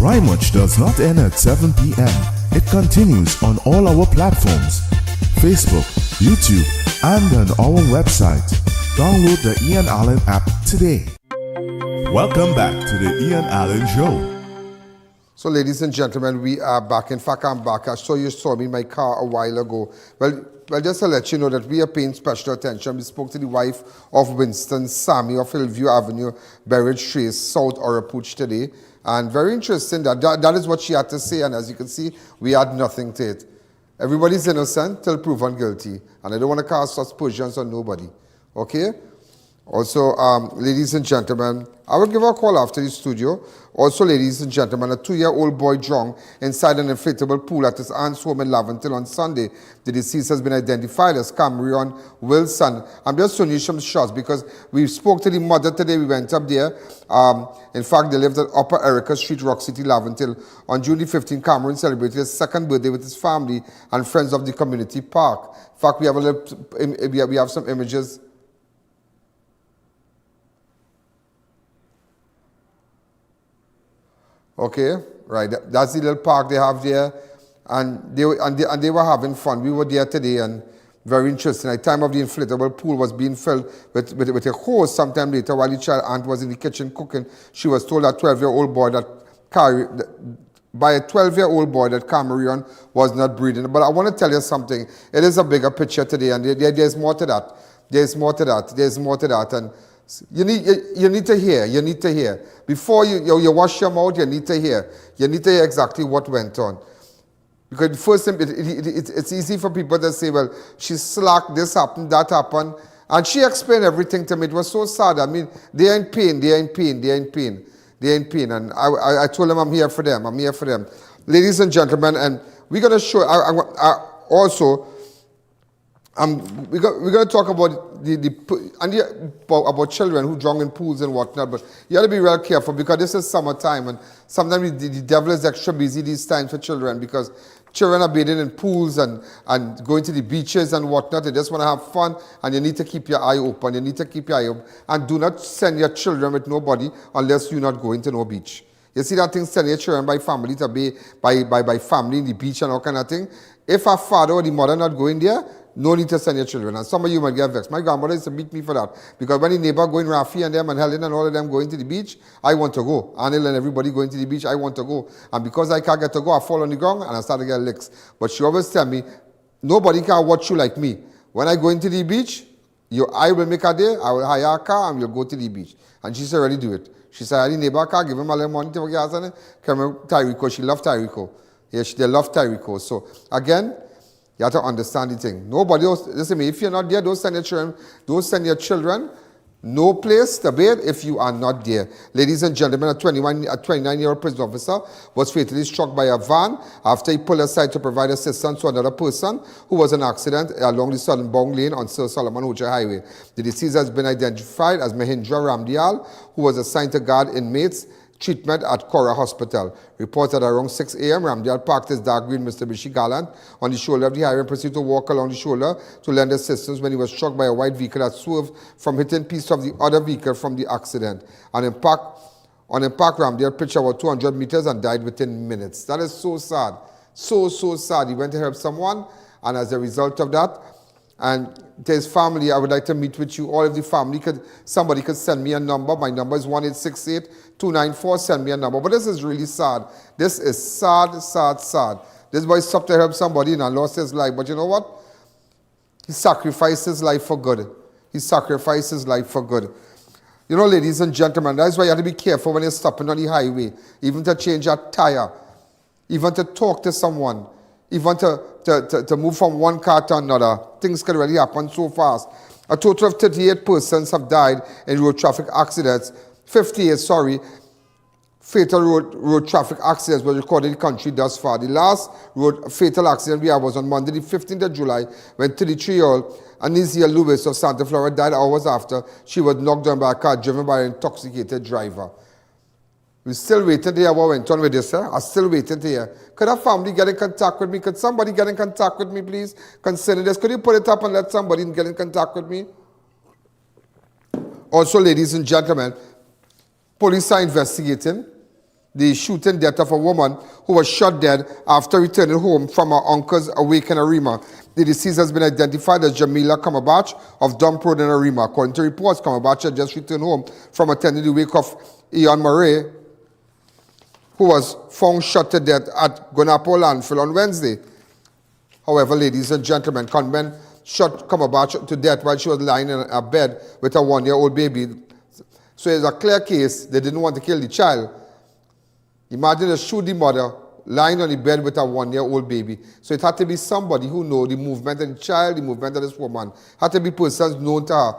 Crime Watch does not end at 7 p.m. It continues on all our platforms, Facebook, YouTube, and on our website. Download the I.A.N. Allen app today. Welcome back to the I.A.N. Allen Show. So ladies and gentlemen, we are back. In fact, I'm back. I saw you saw me in my car a while ago. Well, just to let you know that we are paying special attention. We spoke to the wife of Winston, Sammy of Hillview Avenue, Berridge Trace, South Oropouche today. And very interesting that is what she had to say, and as you can see, we had nothing to it. Everybody's innocent till proven guilty, and I don't want to cast suspicions on nobody. Okay? Also, ladies and gentlemen, I will give her a call after the studio. Also, ladies and gentlemen, a 2-year-old boy drowned inside an inflatable pool at his aunt's home in Laventille on Sunday. The deceased has been identified as Kamarion Wilson. I'm just showing you some shots because we spoke to the mother today. We went up there. In fact, they lived at Upper Erica Street, Rock City, Laventille. On June 15, Kamarion celebrated his 2nd birthday with his family and friends of the community park. In fact, we have some images. Okay, right. That's the little park they have there, and they were having fun. We were there today, and very interesting. At the time of the inflatable pool was being filled with a hose. Sometime later, while the child aunt was in the kitchen cooking, she was told that 12-year-old boy by a 12-year-old boy that Kamarion was not breathing. But I want to tell you something. It is a bigger picture today, and there's more to that. There's more to that. There's more to that, and you need to hear. You need to hear. Before you wash your mouth, you need to hear. You need to hear exactly what went on. Because first, it's easy for people to say, well, she's slack, this happened, that happened. And she explained everything to me. It was so sad. I mean, they're in pain, they're in pain, they're in pain. They're in pain. And I told them I'm here for them. I'm here for them. Ladies and gentlemen, and we're going to show, we're going to talk about about children who drown in pools and whatnot, but you have to be real careful because this is summertime and sometimes the devil is extra busy these times for children because children are bathing in pools and going to the beaches and whatnot. They just want to have fun, and you need to keep your eye open. You need to keep your eye open and do not send your children with nobody unless you're not going to no beach. You see that thing, sending your children by family to be by family in the beach and all kind of thing. If a father or the mother not going there, no need to send your children. And some of you might get vexed. My grandmother used to beat me for that. Because when the neighbor going, Rafi and them and Helen and all of them going to the beach, I want to go. Anil and everybody going to the beach, I want to go. And because I can't get to go, I fall on the ground and I start to get licks. But she always tell me, nobody can watch you like me. When I go into the beach, I will make a day, I will hire a car and we'll go to the beach. And she said, already do it. She said, I had the neighbor car, give him a little money to get gas on it. Come Tyrico, she loved Tyrico. Yeah, they love Tyrico. So again, you have to understand the thing. Nobody else, listen to me, if you're not there, don't send your children. No place to bathe if you are not there. Ladies and gentlemen, a 29-year-old prison officer was fatally struck by a van after he pulled aside to provide assistance to another person who was in an accident along the southbound lane on Sir Solomon Hochoy Highway. The deceased has been identified as Mahindra Ramdial, who was assigned to guard inmates treatment at Cora Hospital. Reported around 6 a.m., Ramdial parked his dark green Mitsubishi Galant on the shoulder of the highway and proceeded to walk along the shoulder to lend assistance when he was struck by a white vehicle that swerved from hitting piece of the other vehicle from the accident. On impact, Ramdial pitched about 200 meters and died within minutes. That is so sad. So sad. He went to help someone, and as a result of that, and to his family, I would like to meet with you. All of the family, somebody could send me a number. My number is 1-868-294. Send me a number. But this is really sad. This is sad. This boy stopped to help somebody and lost his life. But you know what? He sacrificed his life for good. You know, ladies and gentlemen, that's why you have to be careful when you're stopping on the highway. Even to change a tire. Even to talk to someone. Even to move from one car to another. Things can really happen so fast. A total of 38 persons have died in road traffic accidents. 58, fatal road traffic accidents were recorded in the country thus far. The last fatal accident we had was on Monday, the 15th of July, when 33-year-old Anizia Lewis of Santa Flora died hours after she was knocked down by a car driven by an intoxicated driver. We're still waiting to hear what went on with this, sir. I'm still waiting to hear. Could a family get in contact with me? Could somebody get in contact with me, please? Consider this. Could you put it up and let somebody get in contact with me? Also, ladies and gentlemen, police are investigating the shooting death of a woman who was shot dead after returning home from her uncle's awake in Arima. The deceased has been identified as Jamila Kamabach of Dump Road in Arima. According to reports, Kamabach had just returned home from attending the wake of I.A.N. Murray, who was found shot to death at Guanapo landfill on Wednesday. However, ladies and gentlemen, gunmen shot Kamabach to death while she was lying in a bed with a 1-year-old baby. So it's a clear case they didn't want to kill the child. Imagine they shoot the mother lying on the bed with a 1-year-old baby. So it had to be somebody who knew the movement of the child, the movement of this woman. Had to be persons known to her.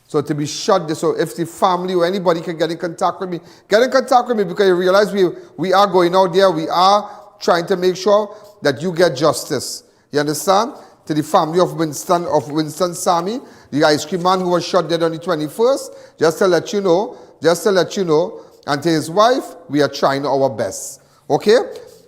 So to be shot, so if the family or anybody can get in contact with me, get in contact with me, because you realize we are going out there, we are trying to make sure that you get justice. You understand? To the family of Winston Sammy, the ice cream man who was shot dead on the 21st, just to let you know, and to his wife, we are trying our best. Okay?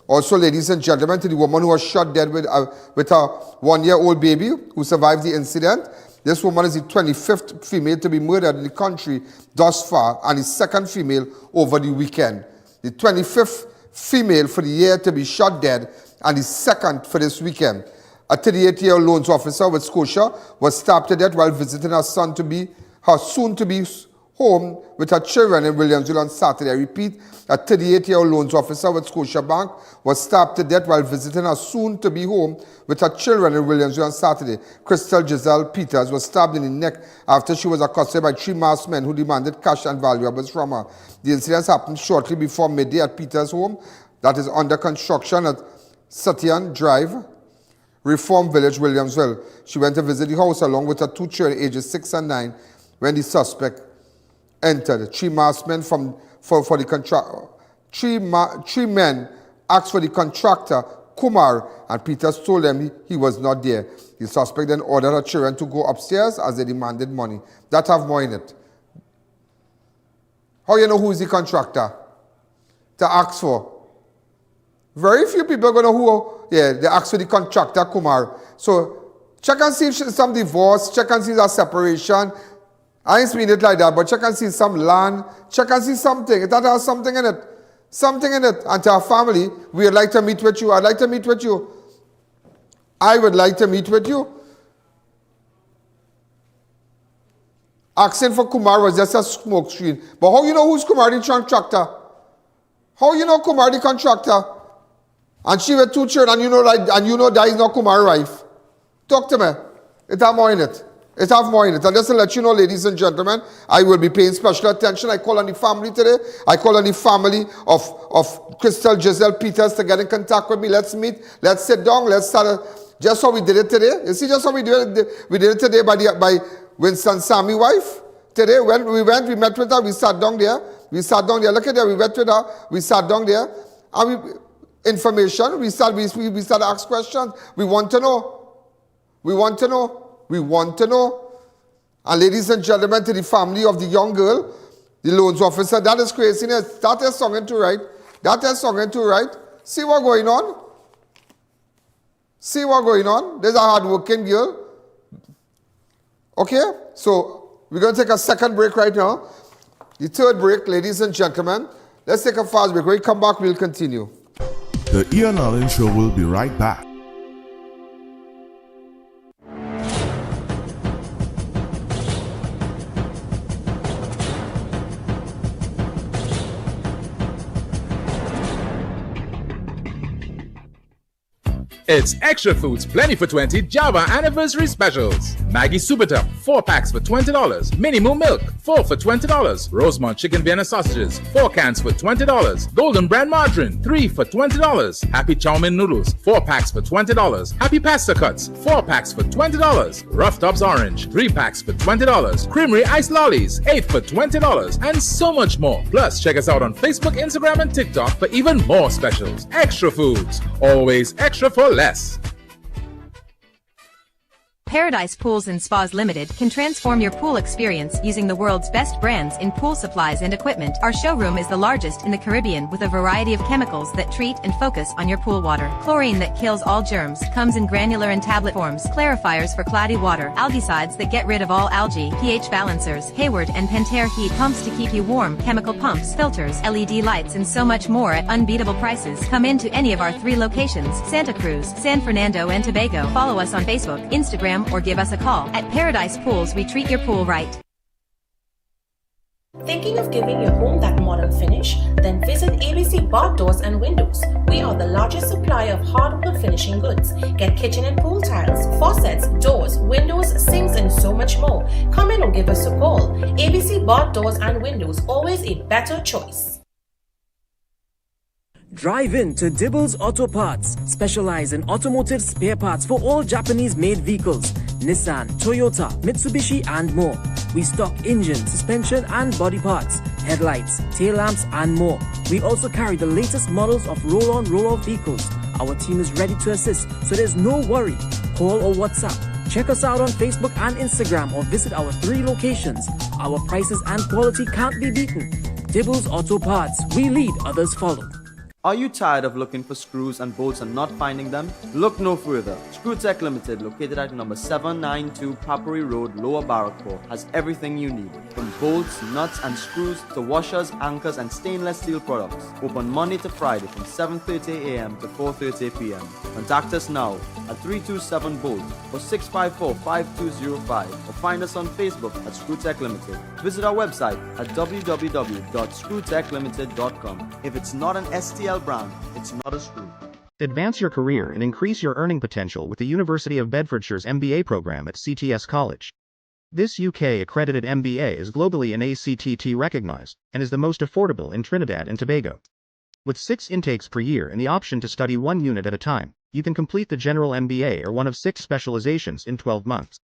Also, ladies and gentlemen, to the woman who was shot dead with a 1-year-old baby who survived the incident. This woman is the 25th female to be murdered in the country thus far, and the second female over the weekend. The 25th female for the year to be shot dead, and the second for this weekend. A 38-year-old loans officer with Scotia was stabbed to death while visiting her soon-to-be home with her children in Williamsville on Saturday. I repeat, a 38-year-old loans officer with Scotiabank was stabbed to death while visiting her soon-to-be home with her children in Williamsville on Saturday. Crystal Giselle Peters was stabbed in the neck after she was accosted by 3 masked men who demanded cash and valuables from her. The incident happened shortly before midday at Peters' home that is under construction at Satyan Drive, Reform Village, Williamsville. She went to visit the house along with her 2 children ages 6 and 9 when the suspect entered. 3 masked men for the contractor. 3 men asked for the contractor, Kumar, and Peters told them he was not there. The suspect then ordered her children to go upstairs as they demanded money. That have more in it. How you know who is the contractor to ask for? Very few people are going to know who, they ask for the contractor, Kumar. So check and see if some divorce, check and see the separation. I ain't mean it like that, but check and see some land, check and see something. That has something in it. Something in it. And to our family, we would like to meet with you. I'd like to meet with you. I would like to meet with you. Asking for Kumar was just a smoke screen. But how you know who's Kumar the contractor? How you know Kumar the contractor? And she with 2 children, and you know that is not Kumar's wife. Talk to me. It has more in it. It have more in it. And just to let you know, ladies and gentlemen, I will be paying special attention. I call on the family today. I call on the family of Crystal Giselle Peters to get in contact with me. Let's meet. Let's sit down. Let's start. Just how we did it today. You see, just how we did it. We did it today by Winston Sammy wife. Today, when we met with her. We sat down there. Look at there. We met with her. We sat down there. And information. We start to ask questions. We want to know. We want to know. And ladies and gentlemen, to the family of the young girl, the loans officer, that is craziness. That is something to write. See what's going on? There's a hard-working girl. Okay? So, we're going to take a second break right now. The third break, ladies and gentlemen. Let's take a fast break. When we come back, we'll continue. The Ian Allen Show will be right back. It's Extra Foods Plenty for 20 Java Anniversary Specials. Maggie Super Tub, 4 packs for $20. Mini Moo Milk, 4 for $20. Rosemont Chicken Vienna Sausages, 4 cans for $20. Golden Brand Margarine, 3 for $20. Happy Chow Mein Noodles, 4 packs for $20. Happy Pasta Cuts, 4 packs for $20. Rough Tops Orange, 3 packs for $20. Creamery Ice Lollies, 8 for $20. And so much more. Plus, check us out on Facebook, Instagram, and TikTok for even more specials. Extra Foods, always extra for less. Paradise Pools and Spas Limited can transform your pool experience using the world's best brands in pool supplies and equipment. Our showroom is the largest in the Caribbean with a variety of chemicals that treat and focus on your pool water. Chlorine that kills all germs comes in granular and tablet forms, clarifiers for cloudy water, algicides that get rid of all algae, pH balancers, Hayward and Pentair heat pumps to keep you warm, chemical pumps, filters, LED lights, and so much more at unbeatable prices. Come into any of our 3 locations, Santa Cruz, San Fernando, and Tobago. Follow us on Facebook, Instagram, or give us a call. At Paradise Pools, we treat your pool right. Thinking of giving your home that modern finish? Then visit ABC Bar Doors and Windows. We are the largest supplier of hardwood finishing goods. Get kitchen and pool tiles, faucets, doors, windows, sinks, and so much more. Come in or give us a call. ABC Bar Doors and Windows, always a better choice. Drive in to Dibbles Auto Parts, specialize in automotive spare parts for all Japanese-made vehicles, Nissan, Toyota, Mitsubishi, and more. We stock engine, suspension, and body parts, headlights, tail lamps, and more. We also carry the latest models of roll-on, roll-off vehicles. Our team is ready to assist, so there's no worry. Call or WhatsApp. Check us out on Facebook and Instagram or visit our 3 locations. Our prices and quality can't be beaten. Dibbles Auto Parts. We lead, others follow. Are you tired of looking for screws and bolts and not finding them? Look no further. ScrewTech Limited, located at number 792 Papery Road, Lower Barrackport, has everything you need. From bolts, nuts and screws to washers, anchors and stainless steel products. Open Monday to Friday from 7:30 a.m. to 4:30 p.m. Contact us now at 327-BOLT or 654-5205 or find us on Facebook at ScrewTech Limited. Visit our website at www.screwtechlimited.com. If it's not an STL brand, it's not a screw. Advance your career and increase your earning potential with the University of Bedfordshire's MBA program at CTS College. This UK-accredited MBA is globally and ACTT recognized and is the most affordable in Trinidad and Tobago. With 6 intakes per year and the option to study 1 unit at a time, you can complete the general MBA or one of 6 specializations in 12 months.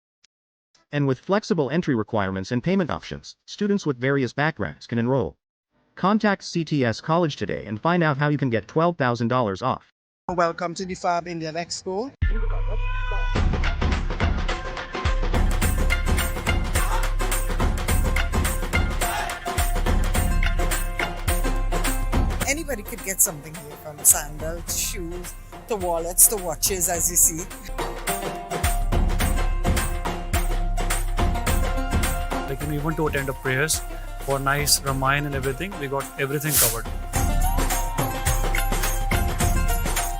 And with flexible entry requirements and payment options, students with various backgrounds can enroll. Contact CTS College today and find out how you can get $12,000 off. Welcome to the Fab Indian Expo. Anybody could get something here, from sandals to shoes to wallets to watches, as you see. Like even to attend the prayers for nice Ramayana and everything, we got everything covered.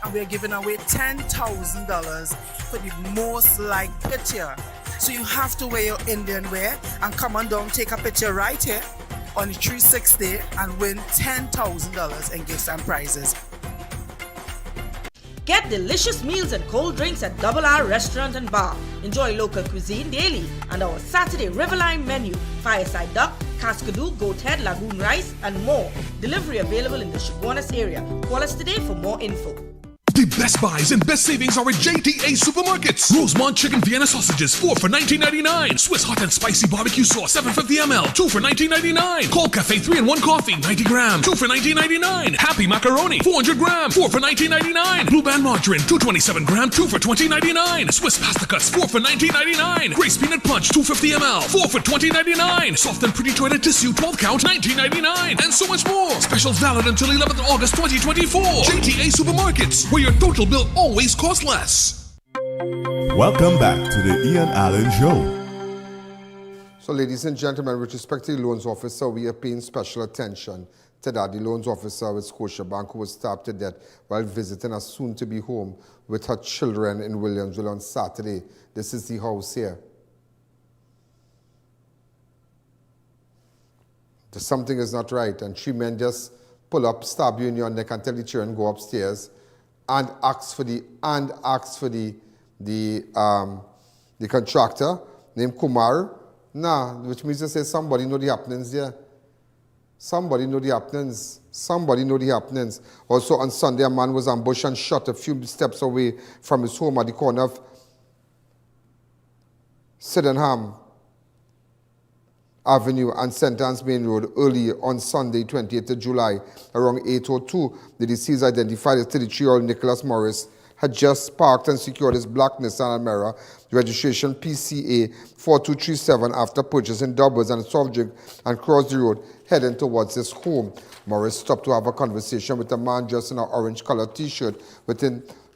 And we're giving away $10,000 for the most liked picture. So you have to wear your Indian wear and come on down, take a picture right here on the 360 and win $10,000 in gifts and prizes. Get delicious meals and cold drinks at Double R Restaurant and Bar. Enjoy local cuisine daily and our Saturday Riverline menu, fireside duck, cascadoo, goat head, lagoon rice, and more. Delivery available in the Chaguanas area. Call us today for more info. The best buys and best savings are at JTA Supermarkets. Rosemont Chicken Vienna Sausages, 4 for $19.99. Swiss Hot and Spicy Barbecue Sauce, 750 ml, 2 for $19.99. Cold Cafe 3-in-1 Coffee, 90 gram, 2 for $19.99. Happy Macaroni, 400 gram, 4 for $19.99. Blue Band Margarine, 227 gram, 2 for $20.99. Swiss Pasta Cuts, 4 for $19.99. Grace Peanut Punch, 250 ml, 4 for $20.99. Soft and Pretty Toilet Tissue, 12 count, $19.99. And so much more. Specials valid until 11th August 2024. JTA Supermarkets, where your total bill always costs less. Welcome back to the Ian Allen Show. So, ladies and gentlemen, with respect to the loans officer, we are paying special attention to that. The loans officer with Scotiabank, who was stabbed to death while visiting a soon-to-be home with her children in Williamsville on Saturday. This is the house here. Something is not right, and 3 men just pull up, stab you in your neck, and tell the children go upstairs and ask for the contractor named Kumar. Which means to say somebody know the happenings there. Somebody know the happenings. Somebody know the happenings. Also on Sunday, a man was ambushed and shot a few steps away from his home at the corner of Sydenham Avenue and St. Anne's Main Road early on Sunday, 28th of July, around 8:02. The deceased, identified as 33-year-old Nicholas Morris, had just parked and secured his black Nissan Almera, registration PCA 4237, after purchasing doubles and a soft drink, and crossed the road, heading towards his home. Morris stopped to have a conversation with a man dressed in an orange-colored T-shirt.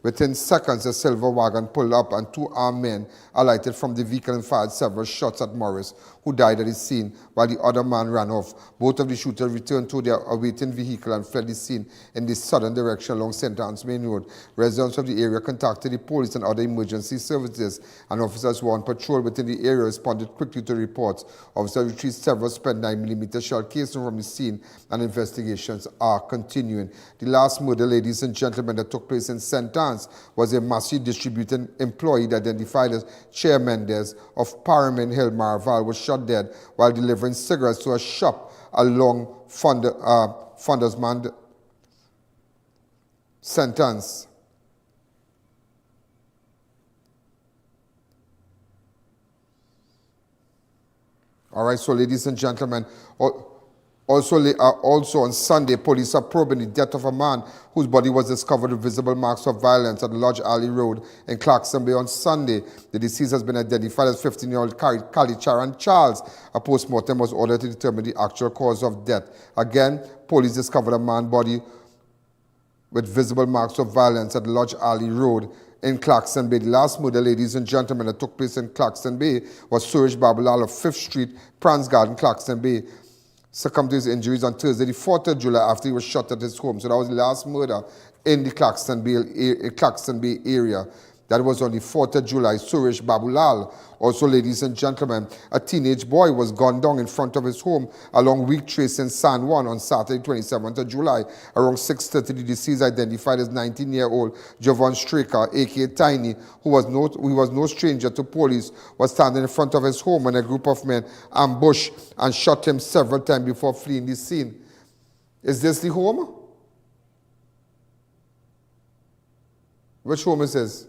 Within seconds, a silver wagon pulled up and 2 armed men alighted from the vehicle and fired several shots at Morris, who died at the scene, while the other man ran off. Both of the shooters returned to their awaiting vehicle and fled the scene in the southern direction along St. Anne's Main Road. Residents of the area contacted the police and other emergency services, and officers who were on patrol within the area responded quickly to reports. Officers retrieved several spent 9mm shell casings from the scene, and investigations are continuing. The last murder, ladies and gentlemen, that took place in St. Anne's was a massive distributing employee identified as Chair Mendez of Paramin Hill, Marval, was shot dead while delivering cigarettes to a shop along Fondersman St. Anne's. All right, so ladies and gentlemen, also on Sunday, police are probing the death of a man whose body was discovered with visible marks of violence at Lodge Alley Road in Clarkson Bay on Sunday. The deceased has been identified as 15-year-old Kalicharan Charles. A post-mortem was ordered to determine the actual cause of death. Again, police discovered a man's body with visible marks of violence at Lodge Alley Road in Clarkson Bay. The last murder, ladies and gentlemen, that took place in Clarkson Bay was Suresh Babulal of 5th Street, Prance Garden, Clarkson Bay. Succumbed to his injuries on Thursday, the 4th of July, after he was shot at his home. So that was the last murder in the Clarkson Bay area. That was on the 4th of July, Suresh Babulal. Also, ladies and gentlemen, a teenage boy was gunned down in front of his home along Week Trace in San Juan on Saturday, 27th of July. Around 6:30, the deceased, identified as 19-year-old Jovan Straker, a.k.a. Tiny, who was no stranger to police, was standing in front of his home when a group of men ambushed and shot him several times before fleeing the scene. Is this the home? Which home is this?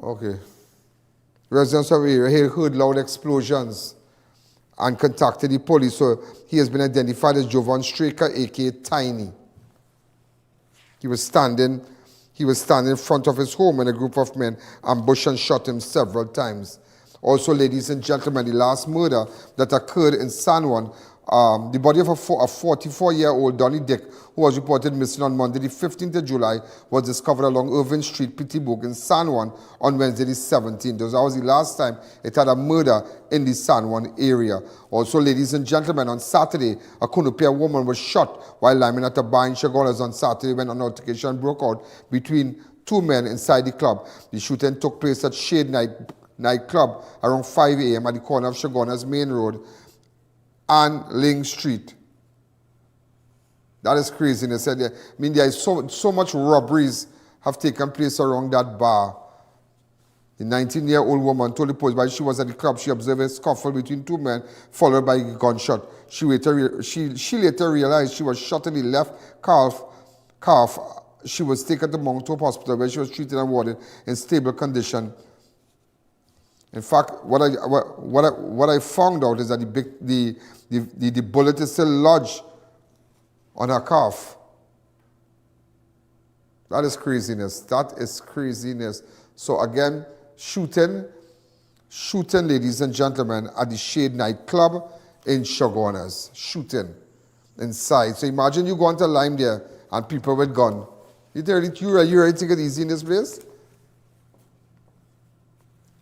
Okay. Residents of the area heard loud explosions and contacted the police. So he has been identified as Jovan Straker, a.k.a. Tiny. He was standing in front of his home when a group of men ambushed and shot him several times. Also, ladies and gentlemen, the last murder that occurred in San Juan, the body of a 44-year-old Donnie Dick, who was reported missing on Monday, the 15th of July, was discovered along Irving Street, Pittsburgh, in San Juan on Wednesday, the 17th. That was the last time it had a murder in the San Juan area. Also, ladies and gentlemen, on Saturday, a Kunupia woman was shot while lining at a bar in Chaguanas on Saturday when an altercation broke out between 2 men inside the club. The shooting took place at Shade Night nightclub around 5 a.m. at the corner of Shoguna's Main Road and Ling Street. That is craziness. I mean, there is so much robberies have taken place around that bar. The 19-year-old woman told the police while she was at the club, she observed a scuffle between two men, followed by a gunshot. She later realized she was shot in the left calf. She was taken to Mount Hope Hospital, where she was treated and warded in stable condition. In fact, what I found out is that the bullet is still lodged on her calf. That is craziness. That is craziness. So again, shooting, ladies and gentlemen, at the Shade nightclub in Shogunas. Shooting inside. So imagine you go onto Lime there and people with gun. You really take it easy in this place?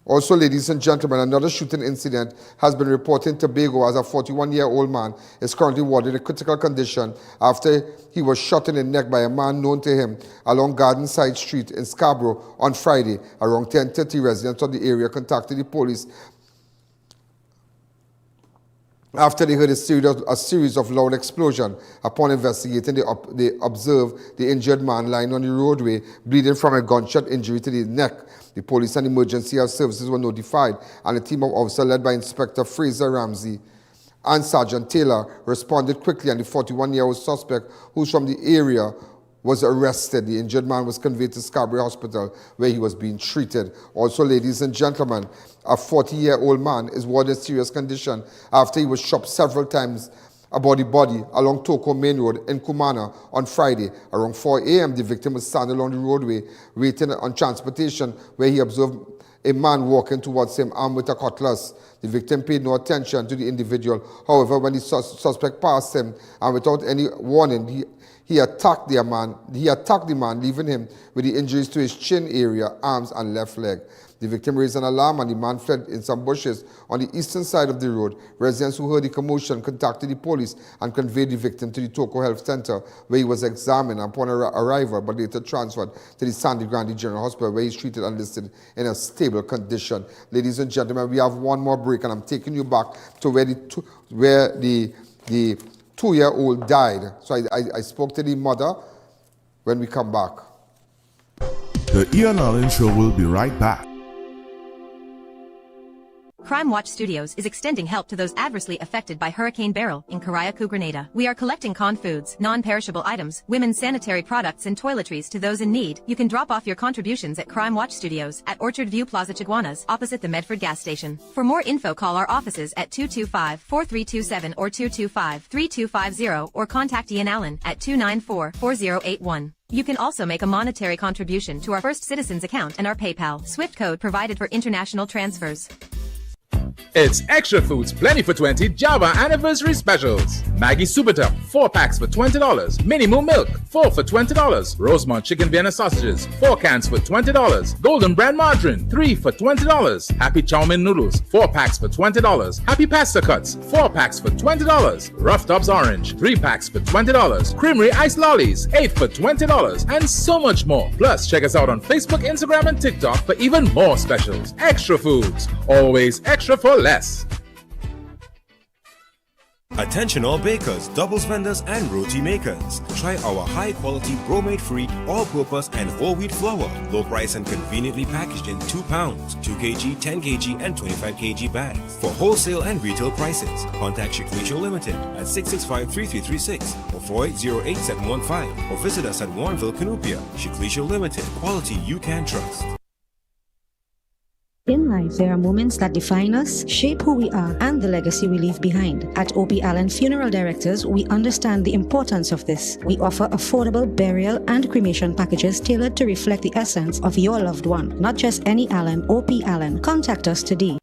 Also, ladies and gentlemen, another shooting incident has been reported in Tobago as a 41-year-old man is currently warded in critical condition after he was shot in the neck by a man known to him along Gardenside Street in Scarborough on Friday. Around 10:30, residents of the area contacted the police after they heard a series of loud explosions. Upon investigating, they observed the injured man lying on the roadway, bleeding from a gunshot injury to the neck. The police and emergency health services were notified, and a team of officers led by Inspector Fraser Ramsey and Sergeant Taylor responded quickly, and the 41-year-old suspect, who's from the area, was arrested. The injured man was conveyed to Scarborough Hospital, where he was being treated. Also, ladies and gentlemen, a 40-year-old man is warded in serious condition after he was shot several times about the body along Toko Main Road in Kumana on Friday. Around 4 a.m., the victim was standing along the roadway waiting on transportation, where he observed a man walking towards him armed with a cutlass. The victim paid no attention to the individual. However, when the suspect passed him and without any warning, he attacked the man, leaving him with the injuries to his chin area, arms, and left leg. The victim raised an alarm and the man fled in some bushes on the eastern side of the road. Residents who heard the commotion contacted the police and conveyed the victim to the Toko Health Center, where he was examined upon arrival, but later transferred to the Sandy Grande General Hospital, where he's treated and listed in a stable condition. Ladies and gentlemen, we have one more break, and I'm taking you back to where the 2-year-old died. So I spoke to the mother when we come back. The I.A.N Show will be right back. Crime Watch Studios is extending help to those adversely affected by Hurricane Beryl in Carayacu, Grenada. We are collecting canned foods, non-perishable items, women's sanitary products, and toiletries to those in need. You can drop off your contributions at Crime Watch Studios at Orchard View Plaza, Chaguanas, opposite the Medford gas station. For more info, call our offices at 225-4327 or 225-3250 or contact Ian Allen at 294-4081. You can also make a monetary contribution to our First Citizens account and our PayPal Swift code provided for international transfers. It's Extra Foods Plenty for 20 Java Anniversary Specials. Maggie Super Tub, 4 packs for $20. Mini Moo Milk, 4 for $20. Rosemont Chicken Vienna Sausages, 4 cans for $20. Golden Brand Margarine, 3 for $20. Happy Chow Mein Noodles, 4 packs for $20. Happy Pasta Cuts, 4 packs for $20. Rough Tops Orange, 3 packs for $20. Creamery Ice Lollies, 8 for $20. And so much more. Plus, check us out on Facebook, Instagram, and TikTok for even more specials. Extra Foods, always extra for less. Attention all bakers, doubles vendors, and roti makers. Try our high-quality bromate-free, all-purpose, and whole wheat flour. Low price and conveniently packaged in 2 pounds, 2 kg, 10 kg, and 25 kg bags. For wholesale and retail prices, contact Shiklisho Limited at 665-3336 or 480-8715 or visit us at Warrenville, Canupia. Shiklisho Limited, quality you can trust. In life, there are moments that define us, shape who we are, and the legacy we leave behind. At I.A.N Funeral Directors, we understand the importance of this. We offer affordable burial and cremation packages tailored to reflect the essence of your loved one. Not just any Allen, I.A.N. Contact us today.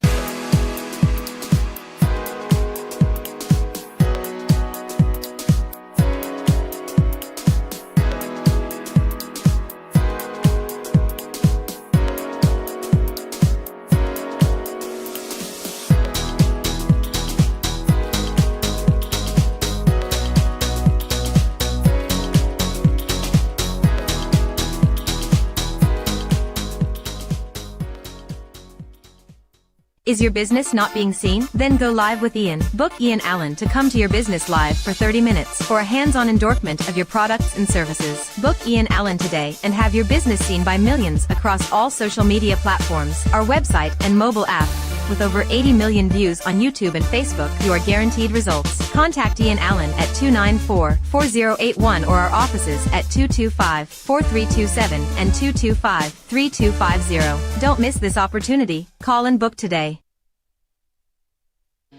Is your business not being seen? Then go live with I.A.N. Book I.A.N. to come to your business live for 30 minutes for a hands-on endorsement of your products and services. Book I.A.N. today and have your business seen by millions across all social media platforms, our website and mobile app. With over 80 million views on YouTube and Facebook, you are guaranteed results. Contact I.A.N. at 294-4081 or our offices at 225-4327 and 225-3250. Don't miss this opportunity. Call and book today.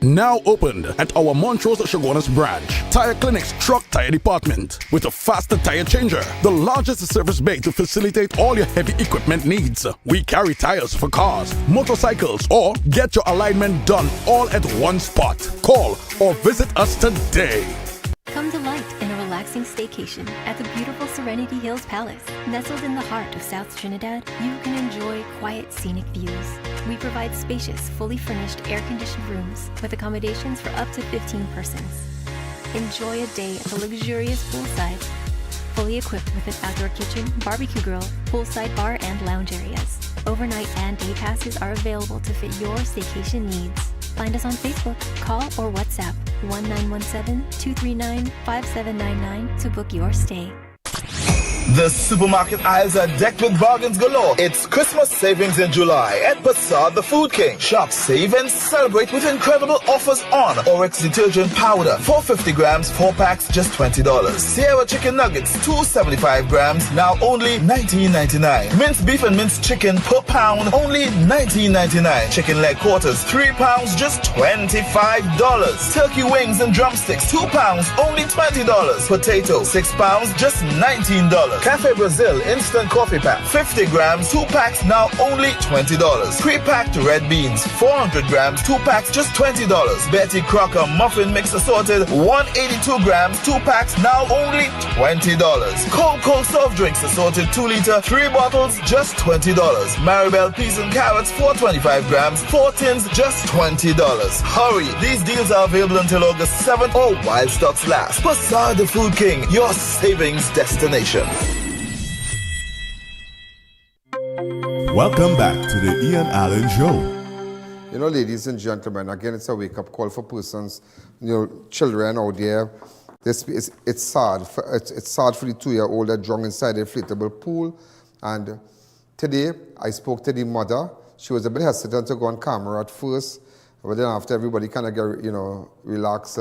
Now opened at our Montrose Chaguanas branch, Tire Clinic's truck tire department with a faster tire changer, the largest service bay to facilitate all your heavy equipment needs. We carry tires for cars, motorcycles, or get your alignment done all at one spot. Call or visit us today. Come delight in a relaxing staycation at the beautiful Serenity Hills Palace. Nestled in the heart of South Trinidad, you can enjoy quiet, scenic views. We provide spacious, fully furnished, air-conditioned rooms with accommodations for up to 15 persons. Enjoy a day at the luxurious poolside, fully equipped with an outdoor kitchen, barbecue grill, poolside bar, and lounge areas. Overnight and day passes are available to fit your staycation needs. Find us on Facebook, call or WhatsApp 1917-239-5799 to book your stay. The supermarket aisles are decked with bargains galore. It's Christmas savings in July at Passad the Food King. Shop, save and celebrate with incredible offers on Oryx detergent powder, 450 grams, 4 packs, just $20. Sierra chicken nuggets, 275 grams, now only $19.99. Minced beef and minced chicken per pound, only $19.99. Chicken leg quarters, 3 pounds, just $25. Turkey wings and drumsticks, 2 pounds, only $20. Potato, 6 pounds, just $19. Cafe Brazil instant coffee pack, 50 grams, 2 packs, now only $20. Pre-packed red beans, 400 grams, 2 packs, just $20. Betty Crocker muffin mix assorted, 182 grams, 2 packs, now only $20. Cold soft drinks assorted, 2 liter, 3 bottles, just $20. Maribel peas and carrots, 425 grams, 4 tins, just $20. Hurry, these deals are available until August 7th or while stocks last. Passad the Food King, your savings destination. Welcome back to the I.A.N. Show. You know, ladies and gentlemen, again, it's a wake-up call for persons, children out there. It's sad. It's sad for the 2-year-old that drowned inside the inflatable pool. And today, I spoke to the mother. She was a bit hesitant to go on camera at first, but then after everybody kind of get, relaxed.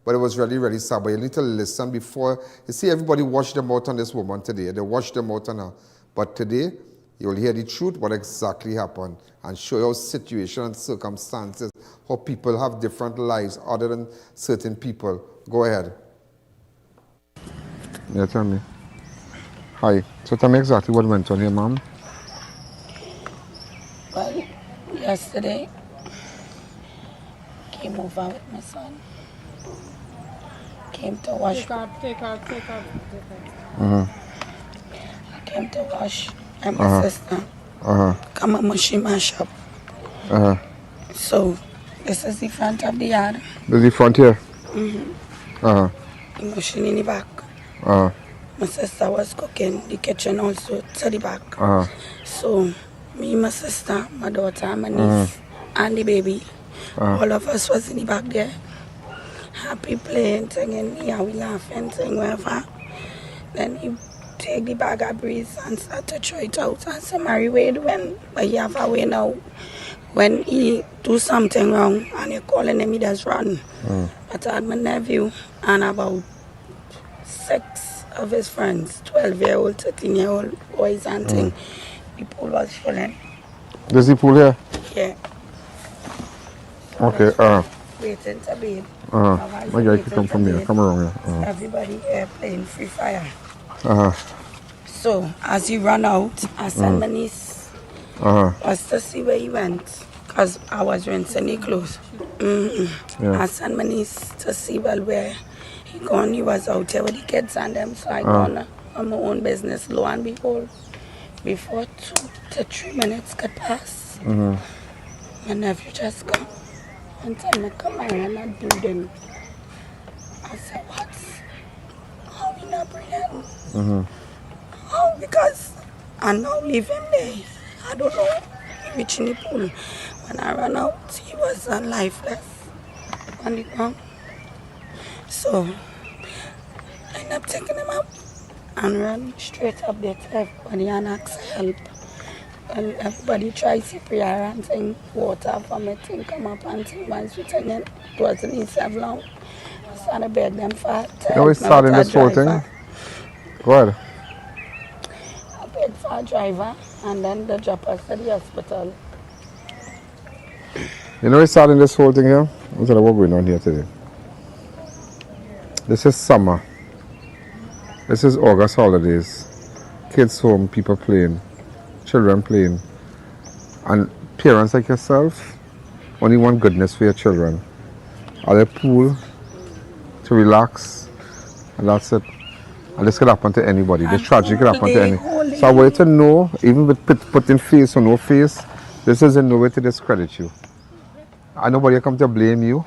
But it was really, really sad. But you need to listen before. You see, everybody watched them out on this woman today. They watched them out on her. But today, you'll hear the truth, what exactly happened, and show you how situation and circumstances, how people have different lives other than certain people. Go ahead. Yeah, tell me. Hi. So tell me exactly what went on here, Mom. Well, yesterday, came over with my son. Came to wash. Take out. Came to wash. And my sister come and mushy my shop. So this is the front of the yard. This is the front here? The machine in the back. My sister was cooking the kitchen also to the back. So me, my sister, my daughter, my niece, and the baby, all of us was in the back there. Happy playing, singing, yeah, we laughing, singing, whatever. Then he take the bag of breeze and start to throw it out. And say, Mary Wade, but he have a way now. When he do something wrong and you calling him, he just run. But I had my nephew and about 6 of his friends, 12-year-old, 13-year-old boys and thing. The pool was filling. There's the pool here? Yeah. Okay, Waiting to bathe. My guy can come from here. Come around here. Everybody here playing free fire. So, as he ran out, I sent my niece was to see where he went, because I was rinsing the clothes. I sent my niece to see where he gone. He was out here with the kids and them, so I gone on my own business. Lo and behold, before 2 to 3 minutes could pass, my nephew just come and tell me, Kamarion not breathing. I said, what? How he not breathing? How? Because I now leave him there. I don't know. He reached in the pool. When I ran out, he was lifeless on the ground. So I ended up taking him out and ran straight up there to everybody and asked for help. And everybody tried CPR and thing, water from it and come up and thing. Once we turned it wasn't easy long. I started beg them for help. You know, we started this whole thing. Go ahead. I paid for a driver and then they dropped us to the hospital. You know, we started this whole thing here. I'll tell you what's going on here today. This is summer. This is August holidays. Kids home, people playing, children playing. And parents like yourself only want goodness for your children. At a pool to relax, and that's it. And this could happen to anybody. This tragedy could happen to anybody. So I want you to know, even with putting face or no face, this is in no way to discredit you. And nobody come to blame you.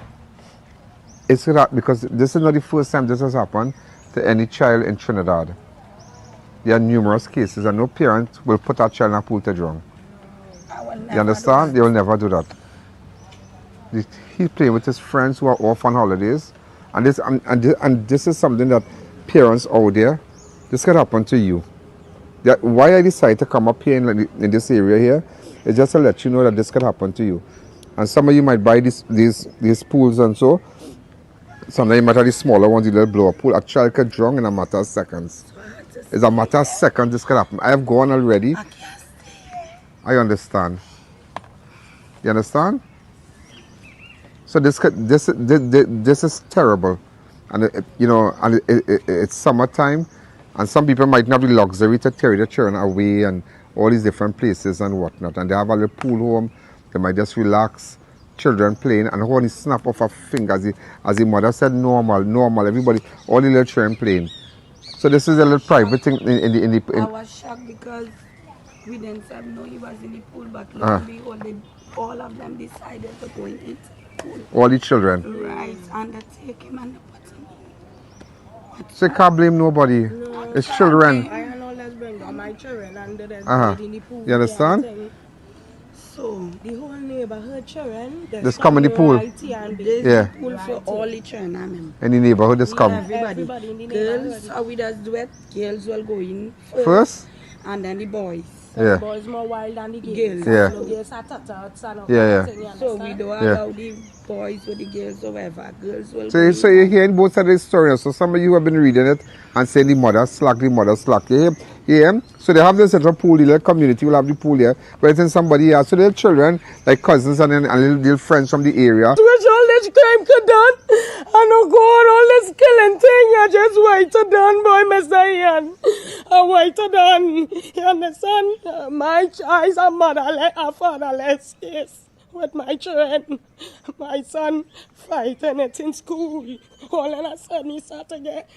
It's that because this is not the first time this has happened to any child in Trinidad. There are numerous cases and no parent will put a child in a pool to drown. You understand? They will never do that. He's playing with his friends who are off on holidays. And this is something that parents out there, this could happen to you. Why I decided to come up here in this area here is just to let you know that this could happen to you. And some of you might buy these pools and so. Sometimes you might have the smaller ones, the little blow-up pool. A child could drown in a matter of seconds. It's a matter of seconds this could happen. I have gone already. I understand. You understand? So this is terrible. And it's summertime. And some people might not be luxury to carry their children away and all these different places and whatnot. And they have a little pool home. They might just relax. Children playing and only snap off a finger as the mother said normal, everybody, all the little children playing. So this is a little private thing in the I was shocked because we didn't know he was in the pool, but lo and behold, all of them decided to go and eat the pool. All the children? Right, and they take him and they put him in. So you can't blame nobody. No, it's children. I and all that's bring my children and they in the pool. You understand? So the whole neighborhood children just come in the pool. Yeah. Pool for all the children. In the neighborhood just come. Everybody in the girls, how we just do it, girls will go in first and then the boys. Yeah. The boys more wild than the girls. Yeah. So girls are outside. Yeah. So we don't allow the boys or the girls or whatever. Girls will so you're hearing both sides of the story. So some of you have been reading it and saying the mother slack. Yeah. So they have this little pool, the little community will have the pool here, but it's in somebody else. So their children, like cousins and little friends from the area. Which all this crime could done, and no go on all this killing thing, I just wait to done, boy, Mr. I.A.N. I wait to done. You understand? My eyes are motherless, are fatherless, yes. With my children, my son fighting it in school. All of a sudden he started to get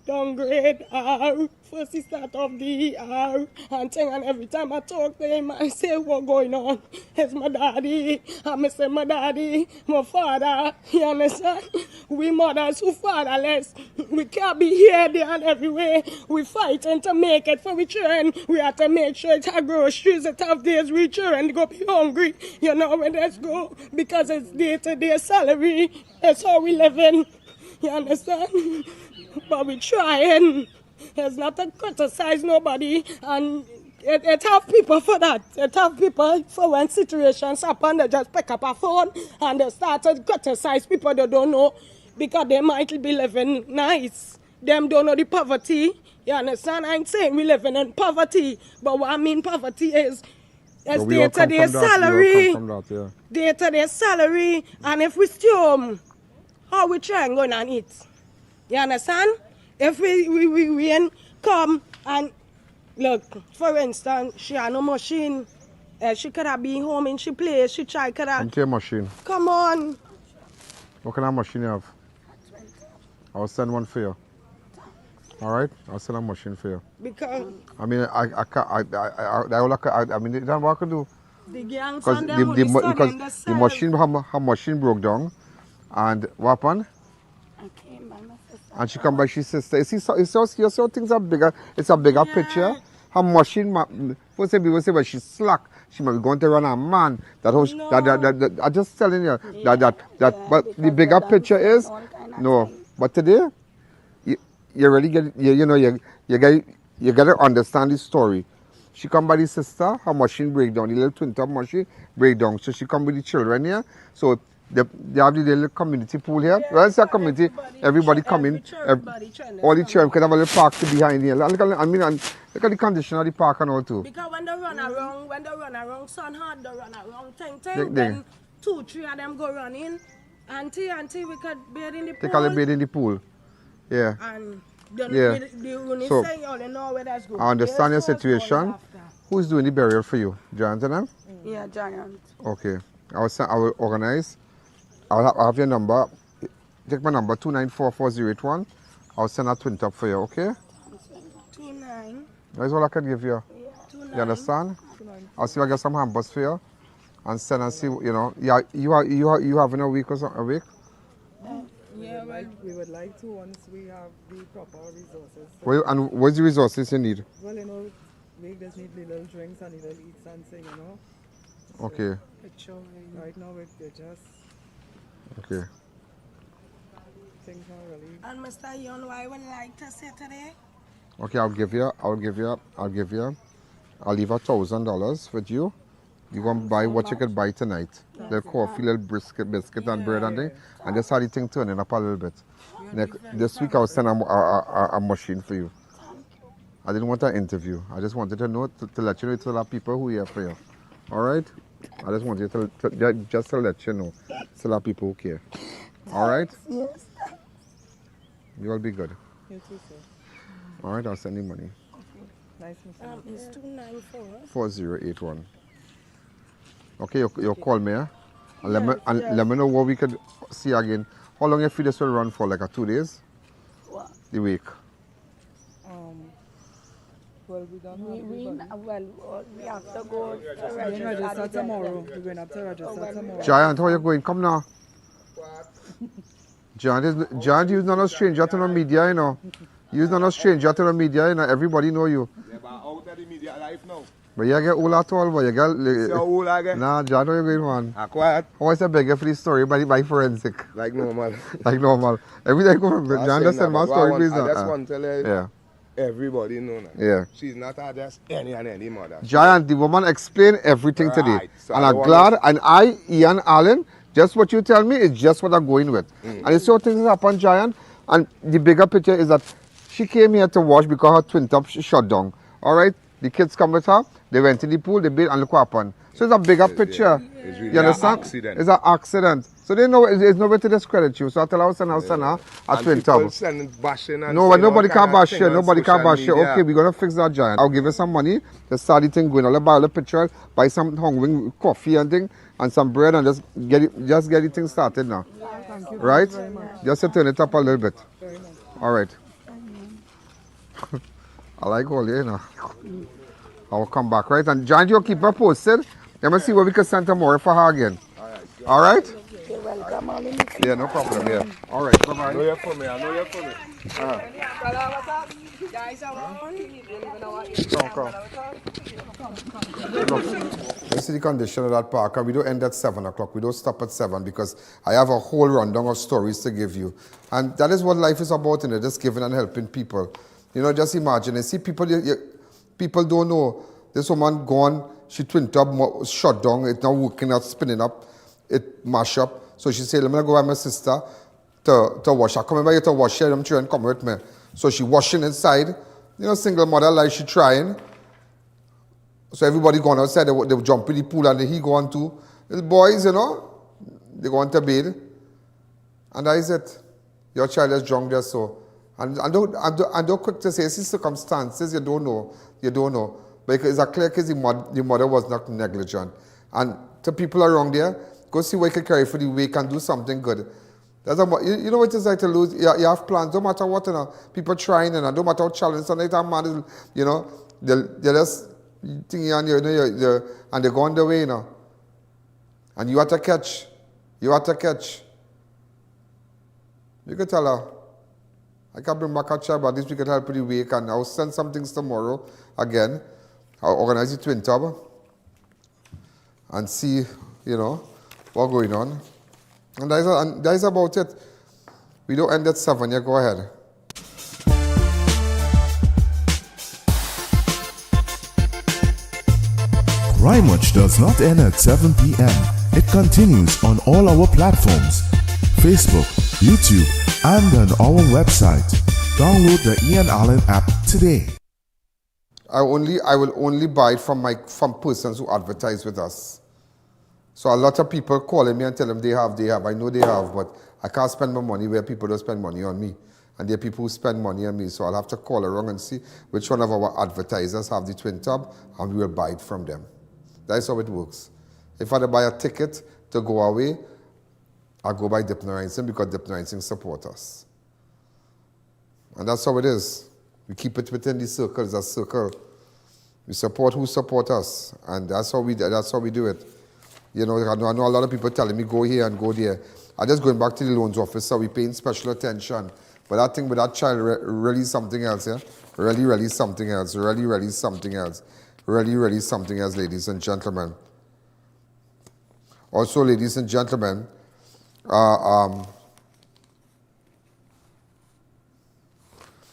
downgrade R. First he start off the R and thing, and every time I talk to him I say what going on. It's my daddy. I say my daddy, my father. You understand? We mothers who fatherless. We can't be here, there and everywhere. We fighting to make it for we children. We have to make sure it's our groceries, it's our days we children go be hungry. You know where let's go because it's day-to-day salary. That's how we living. You understand? But we trying. It's not to criticize nobody, and it have people for that. It have people for when situations happen, they just pick up a phone and they start to criticize people they don't know because they might be living nice. Them don't know the poverty. You understand? I ain't saying we living in poverty, but what I mean poverty is it's day-to-day salary. Day-to-day salary, and if we still how we try and go and eat. You understand? If we come and look, for instance, she had no machine. She could have been home and she plays. She try could have. Empty machine. Come on. What kind of machine you have? I'll send one for you. All right, I'll send a machine for you. Because I mean, I mean, that's what I could do. The gangs Because and them because the machine, her machine broke down, and what happened? And she come by, she sister. You see how things are bigger. It's a bigger picture. Her machine, first people say, well, she's slack. she might be going to run a man. That I'm just telling you but the bigger picture is, no, but today, you really get, you got to understand the story. She come by the sister, her machine break down, the little twin tub machine break down. So she come with the children here. So they have the little community pool here. Well, it's a community, everybody come in. All the children can have a little park to behind here. Look at the condition of the park and all too. Because when they run around, sun hard, they run around, then 2-3 of them go running. Auntie, we could bathe in the pool. They call it bathe in the pool. Yeah. And so, I understand your situation. Who's doing the burial for you? Giant and them? Yeah, Giant. Okay. I will organize. I'll have your number. Take my number, 2944081. I'll send a twin top for you, okay? 29. That's all I can give you. Yeah. 29. You understand? I'll see if I get some hamburgers for you. And send and see, Yeah, you having a week or something, a week? We would like to once we have the proper resources. Well, and what's the resources you need? Well, we just need little drinks and little eats and thing, So okay. Right now we're just... Okay. Things not really... And Mr. Yon, what I would like to say today? Okay, I'll leave $1,000 with you. You go and buy what you could buy tonight. Little coffee, little biscuit and bread and thing. And just how the thing turning up a little bit. This week I'll send a machine for you. I didn't want an interview. I just wanted to know, to let you know, to a lot of people who are here for you. All right? I just want you to let you know. It's a lot of people who care. All right? Yes. You'll be good. You too, sir. All right, I'll send you money. Nice, it's 294. 4081. Okay, you'll call me, and let me know what we could see again. How long you feel this will run for? Like 2 days? What? The week? Well, we don't we have to go to register tomorrow. We're going up to register tomorrow. Giant, how you going? Come now. Giant, you're not a stranger to the media, You're not a stranger to the media, Everybody know you. Yeah, but out of the media life now. But you get old at all, but you get... So old again? Nah, John, how you going, man? I'm quiet. How is the beggar for this story by forensic? Like normal. Like normal. Every day come from John, just tell my story, please. I just want to tell you, yeah. Everybody know now. Yeah. She's not just any mother. Giant, the woman explained everything today. So and I'm glad, and I.A.N, just what you tell me is just what I'm going with. And it's so things happen, Giant, and the bigger picture is that she came here to wash because her twin top shut down. All right? The kids come with her, they went in the pool, they bathed, and look what happened. So it's a bigger picture. It's really you understand? Accident. It's an accident. So they know it's no way to discredit you. So I tell her, send her a twin top. No, nobody can bash you. Nobody can bash you. Okay, we're going to fix that, Giant. I'll give you some money to start the thing going. I'll buy a picture, buy some Hong coffee and thing, and some bread, and just get the thing started now. Thank you right? very much. Just to turn it up a little bit. Very nice. All right. I like all you, I'll come back, right? And John, you'll keep her posted. Let me see what we can send tomorrow for her again. All right? You're welcome, Ollie. Yeah, no problem, yeah. All right, bye-bye. I know you're for me. Guys, You see the condition of that park, and we don't end at 7 o'clock. We don't stop at 7 because I have a whole rundown of stories to give you. And that is what life is about, just giving and helping people. Just imagine. And see, people don't know. This woman gone, she twin top, shut down, it's now working out, spinning up, it mash up. So she said, let me go with my sister to wash. I come over here to wash here, them children come with me. So she washing inside. Single mother like she trying. So everybody gone outside, they jump in the pool and he go on too. Little boys, they go on to bed. And that is it. Your child is drunk just so. And don't quick to say, it's circumstances, you don't know. But it's a clear case the mother was not negligent. And to people around there, go see what you can carry for the week and do something good. That's you know what it's like to lose? You have plans, don't matter what, people trying, and don't matter how challenging, sometimes man is, they're just thinking and they go on the way, And you have to catch. You could tell her, I can bring back a child, but at least we can help with the week, and I'll send some things tomorrow again. I'll organize the twin tub. and see, what's going on. And that is about it. We don't end at 7, yeah, go ahead. Crime Watch does not end at 7 p.m. It continues on all our platforms, Facebook, YouTube, and on our website. Download the I.A.N app today. I will only buy it from persons who advertise with us. So a lot of people calling me and telling them they have. I know they have, but I can't spend my money where people don't spend money on me. And there are people who spend money on me, so I'll have to call around and see which one of our advertisers have the twin tub, and we will buy it from them. That's how it works. If I buy a ticket to go away, I'll go by Dipnorizing because Dipnorizing support us. And that's how it is. We keep it within the circle. It's a circle. We support who support us, and that's how we do it. I know a lot of people telling me go here and go there. I'm just going back to the loans officer. We're paying special attention. But that thing with that child really something else, yeah? Really something else. Really something else. Really something else, ladies and gentlemen. Also, ladies and gentlemen, an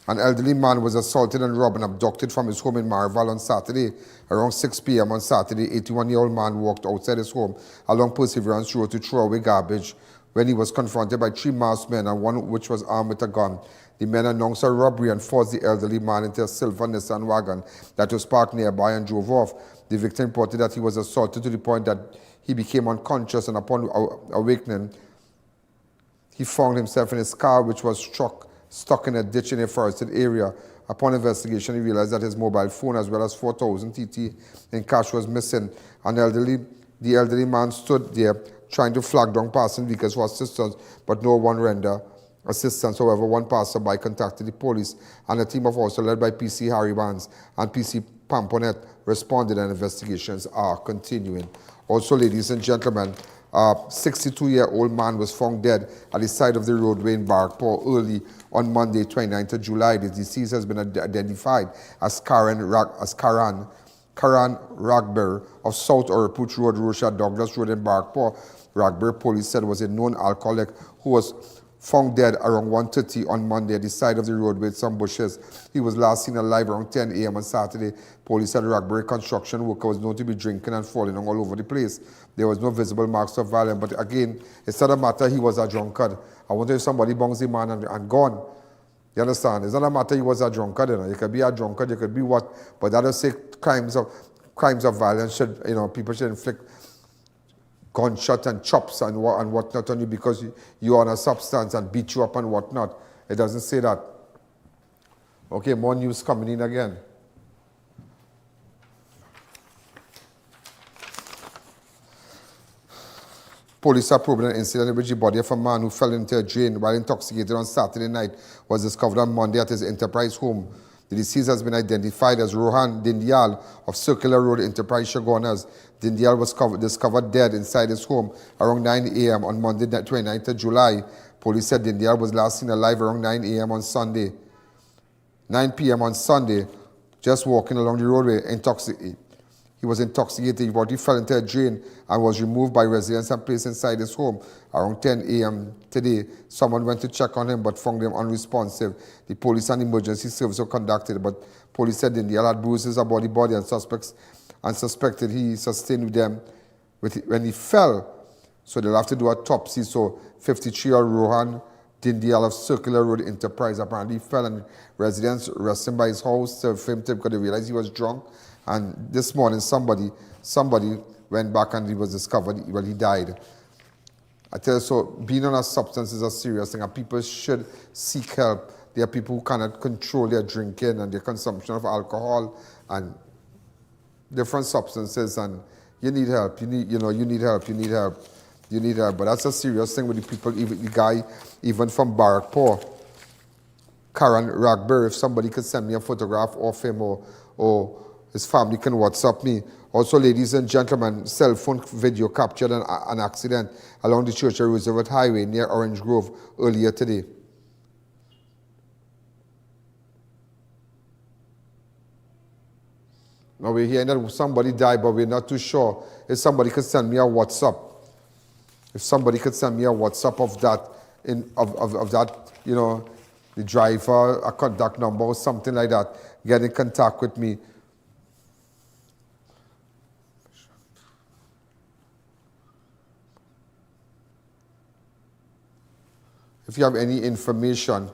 elderly man was assaulted and robbed and abducted from his home in Marval on Saturday. Around 6 p.m. on Saturday, 81-year-old man walked outside his home along Perseverance Road to throw away garbage when he was confronted by 3 masked men and one which was armed with a gun. The men announced a robbery and forced the elderly man into a silver Nissan wagon that was parked nearby and drove off. The victim reported that he was assaulted to the point that he became unconscious, and upon awakening, he found himself in his car, which was stuck in a ditch in a forested area. Upon investigation, he realized that his mobile phone as well as 4,000 TT in cash was missing. The elderly man stood there trying to flag down passing vehicles for assistance, but no one rendered assistance. However, one passerby contacted the police, and a team of officers led by PC Harry Vance and PC Pamponet responded, and investigations are continuing. Also, ladies and gentlemen, a 62-year-old man was found dead at the side of the roadway in Barkpore early on Monday, 29th of July. The deceased has been identified as Karan Ragber of South Oropouche Road, Rosha Douglas Road in Barkpore. Ragber, police said, was a known alcoholic who was found dead around 1:30 on Monday at the side of the road with some bushes. He was last seen alive around 10 a.m. on Saturday. Police said Ragber, construction worker, was known to be drinking and falling all over the place. There was no visible marks of violence, but again, it's not a matter he was a drunkard. I wonder if somebody bongs the man and gone. You understand? It's not a matter he was a drunkard. You could be a drunkard, you could be what, but that doesn't say crimes of violence should, people should inflict gunshot and chops and whatnot on you because you're on a substance and beat you up and whatnot. It doesn't say that. Okay, more news coming in again. Police are probing an incident in which the body of a man who fell into a drain while intoxicated on Saturday night was discovered on Monday at his Enterprise home. The deceased has been identified as Rohan Dindyal of Circular Road, Enterprise, Chaguanas. Dindyal was discovered dead inside his home around 9 a.m. on Monday, 29th of July. Police said Dindyal was last seen alive around 9 a.m. on Sunday. 9 p.m. on Sunday, just walking along the roadway, intoxicated. He was intoxicated. His body fell into a drain and was removed by residents and placed inside his home. Around 10 a.m. today, someone went to check on him but found him unresponsive. The police and emergency service were conducted, but police said Dindyal had bruises about the body and suspected he sustained them when he fell. So they'll have to do a autopsy. So 53-year-old Rohan Dindyal of Circular Road Enterprise apparently fell, and residents arrested him by his house to film him because they realized he was drunk. And this morning, somebody went back and he was discovered, he died. I tell you, so being on a substance is a serious thing, and people should seek help. There are people who cannot control their drinking and their consumption of alcohol and different substances, and you need help. You need help. But that's a serious thing with the people, even the guy, even from Barrackpore, Karan Ragber. If somebody could send me a photograph of him or his family can WhatsApp me. Also, ladies and gentlemen, cell phone video captured an accident along the Churchill Roosevelt Highway near Orange Grove earlier today. Now we're hearing that somebody died, but we're not too sure. If somebody could send me a WhatsApp. If somebody could send me a WhatsApp of that, of that, you know, the driver, a contact number or something like that, get in contact with me. If you have any information,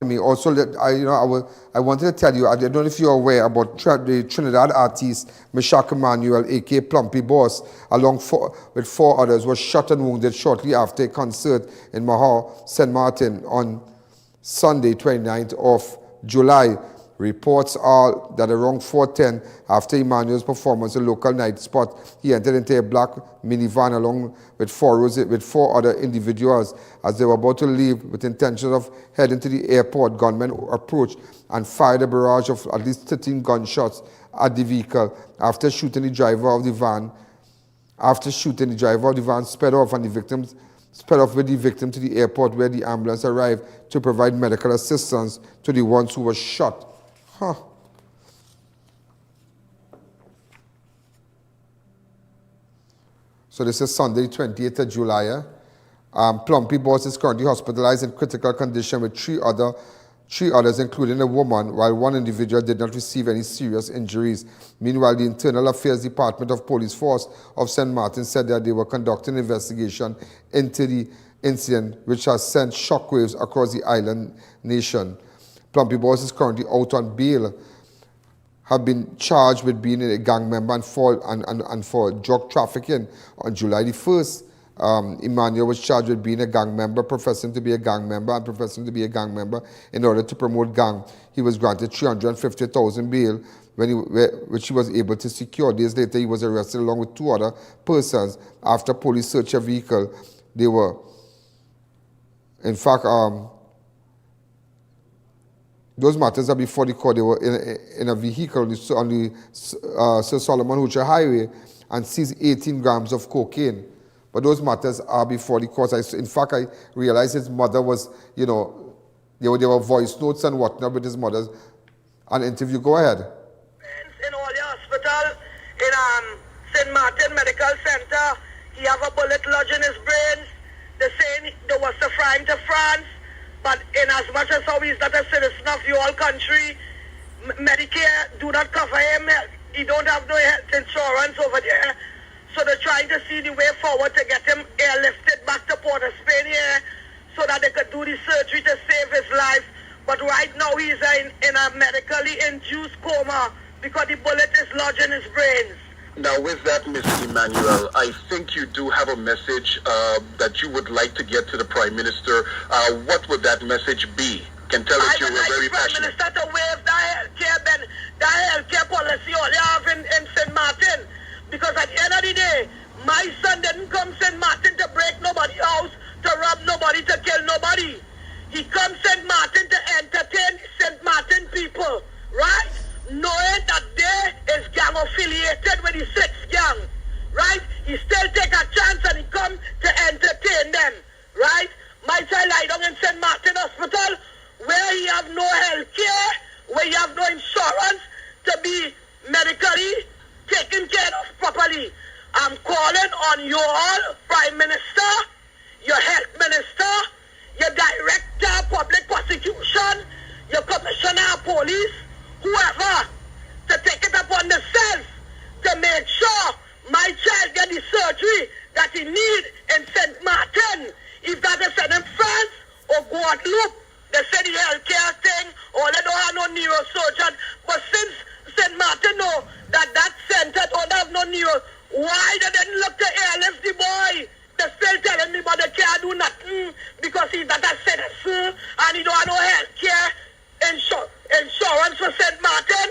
me also, I wanted to tell you, I don't know if you're aware about the Trinidad artist Meshach Emmanuel, aka Plumpy Boss, with 4 others, was shot and wounded shortly after a concert in Mahal, St. Martin on Sunday, 29th of July. Reports are that around 4:10, after Emmanuel's performance at a local night spot, he entered into a black minivan along with 4 other individuals. As they were about to leave with intentions of heading to the airport, gunmen approached and fired a barrage of at least 13 gunshots at the vehicle. After shooting the driver of the van, sped off with the victim to the airport, where the ambulance arrived to provide medical assistance to the ones who were shot. So this is Sunday, 28th of July. Plumpy Boss is currently hospitalized in critical condition with three others, including a woman, while one individual did not receive any serious injuries. Meanwhile, the Internal Affairs Department of Police Force of St. Martin said that they were conducting an investigation into the incident, which has sent shockwaves across the island nation. Plumpy Boss is currently out on bail, have been charged with being a gang member and for drug trafficking. On July the 1st, Emmanuel was charged with being a gang member, professing to be a gang member in order to promote gang. He was granted $350,000 bail, which he was able to secure. Days later, he was arrested along with 2 other persons after police searched a vehicle. They were, in fact, those matters are before the court. They were in a vehicle on the Sir Solomon Hochoy Highway and seized 18 grams of cocaine. But those matters are before the court. In fact, I realized his mother was, you know, there were voice notes and whatnot with his mother's an interview. Go ahead. In all the hospital, in St. Martin Medical Center, he have a bullet lodged in his brains. They saying they was to fly him to France. But in as much as how he's not a citizen of the whole country, Medicare do not cover him. He don't have no health insurance over there. So they're trying to see the way forward to get him airlifted back to Port of Spain here so that they could do the surgery to save his life. But right now he's in a medically induced coma because the bullet is lodged in his brains. Now, with that, Mr. Emmanuel, I think you do have a message that you would like to get to the Prime Minister. What would that message be? Can tell us you were very passionate. I would like the Prime Minister to waive the healthcare policy all they have in St. Martin. Because at the end of the day, my son didn't come St. Martin to break nobody's house, to rob nobody, to kill nobody. He comes St. Martin to entertain St. Martin people, right? Knowing that they is gang affiliated with the 6th gang, right? He still take a chance and he come to entertain them, right? My child lie down in St. Martin Hospital where he have no health care, where he have no insurance to be medically taken care of properly. I'm calling on you all, Prime Minister, your Health Minister, your Director of Public Prosecution, your Commissioner of Police, whoever, to take it upon themselves to make sure my child get the surgery that he need in St. Martin. If that is sent in France or Guadeloupe, they say the healthcare thing, or they don't have no neurosurgeon. But since St. Martin know that center don't have no neuro, why they didn't look to airlift the boy? They're still telling me but they can't do nothing because he's not a citizen and he don't have no healthcare insurance for St. Martin.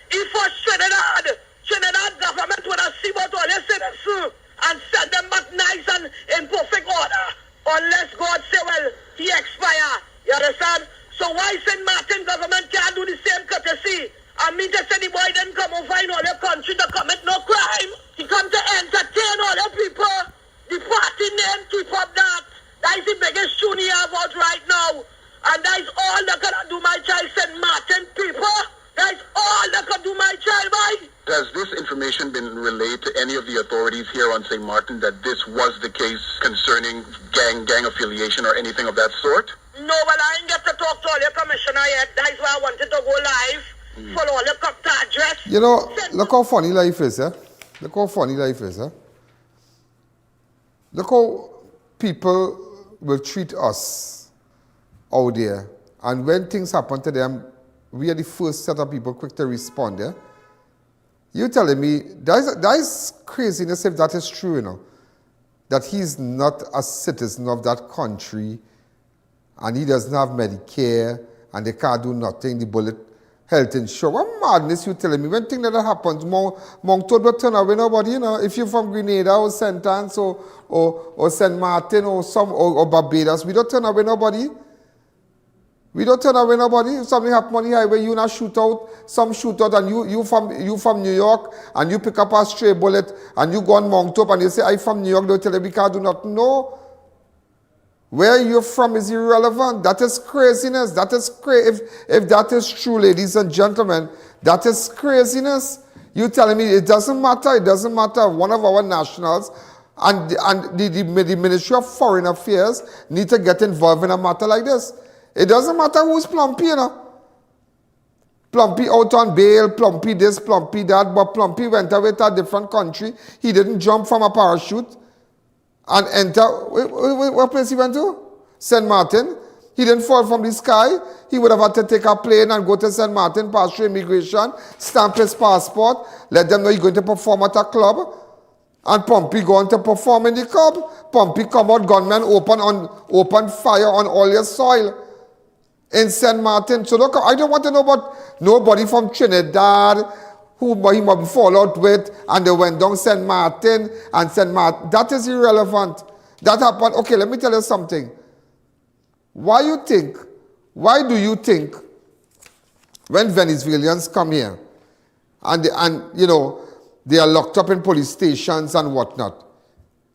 If for Trinidad government would have seen about all their citizens and send them back nice and in perfect order, unless God say, well, he expire. You understand? So why St. Martin government can't do the same courtesy? I mean to say the boy didn't come over in all your country to commit no crime. He come to entertain all your people. The Has this information been relayed to any of the authorities here on St. Martin that this was the case concerning gang affiliation or anything of that sort? No, but I didn't get to talk to all your commissioner yet. That's why I wanted to go live. Follow all the copter address. You know, look how funny life is, eh? Look how funny life is, eh? Look how people will treat us out there. And when things happen to them, we are the first set of people quick to respond, eh? You telling me, that is craziness if that is true, you know. That he's not a citizen of that country and he doesn't have Medicare and they can't do nothing, the bullet health insurance. What madness you telling me? When things like that happens, Mount Toad will turn away nobody, you know. If you're from Grenada or St. Anne's or St. Martin or Barbados, we don't turn away nobody. We don't turn away nobody. If something happens on the highway, you not shoot out, some shoot out, and you from New York, and you pick up a stray bullet, and you go on Mount Top, and you say, I'm from New York, they'll tell you, we can't do nothing. No. Where you're from is irrelevant. That is craziness. That is crazy. If that is true, ladies and gentlemen, that is craziness. You telling me it doesn't matter? It doesn't matter. One of our nationals and the Ministry of Foreign Affairs need to get involved in a matter like this. It doesn't matter who's Plumpy, you know. Plumpy out on bail, Plumpy this, Plumpy that, but Plumpy went away to a different country. He didn't jump from a parachute and enter. What place he went to? St. Martin. He didn't fall from the sky. He would have had to take a plane and go to St. Martin, pass through immigration, stamp his passport, let them know he's going to perform at a club. And Plumpy going to perform in the club. Plumpy come out, gunmen open fire on all your soil in St. Martin. So look, I don't want to know about nobody from Trinidad who he might fall out with and they went down St. Martin and St. Martin. That is irrelevant. That happened. Okay, let me tell you something. Why do you think when Venezuelans come here and you know, they are locked up in police stations and whatnot,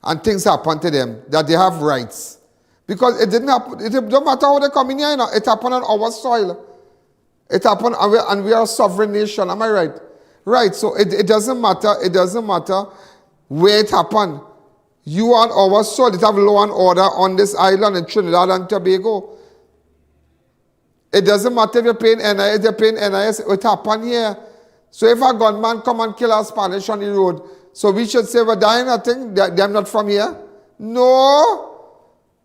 and things happen to them, that they have rights? Because it didn't happen, it don't matter how they come in here, you know, it happened on our soil. It happened, and we are a sovereign nation, am I right? Right, so it doesn't matter where it happened. You on our soil, it have law and order on this island in Trinidad and Tobago. It doesn't matter if you're paying NIS, they're paying NIS, it happened here. So if a gunman come and kill a Spanish on the road, so we should say we're dying nothing, they're not from here? No.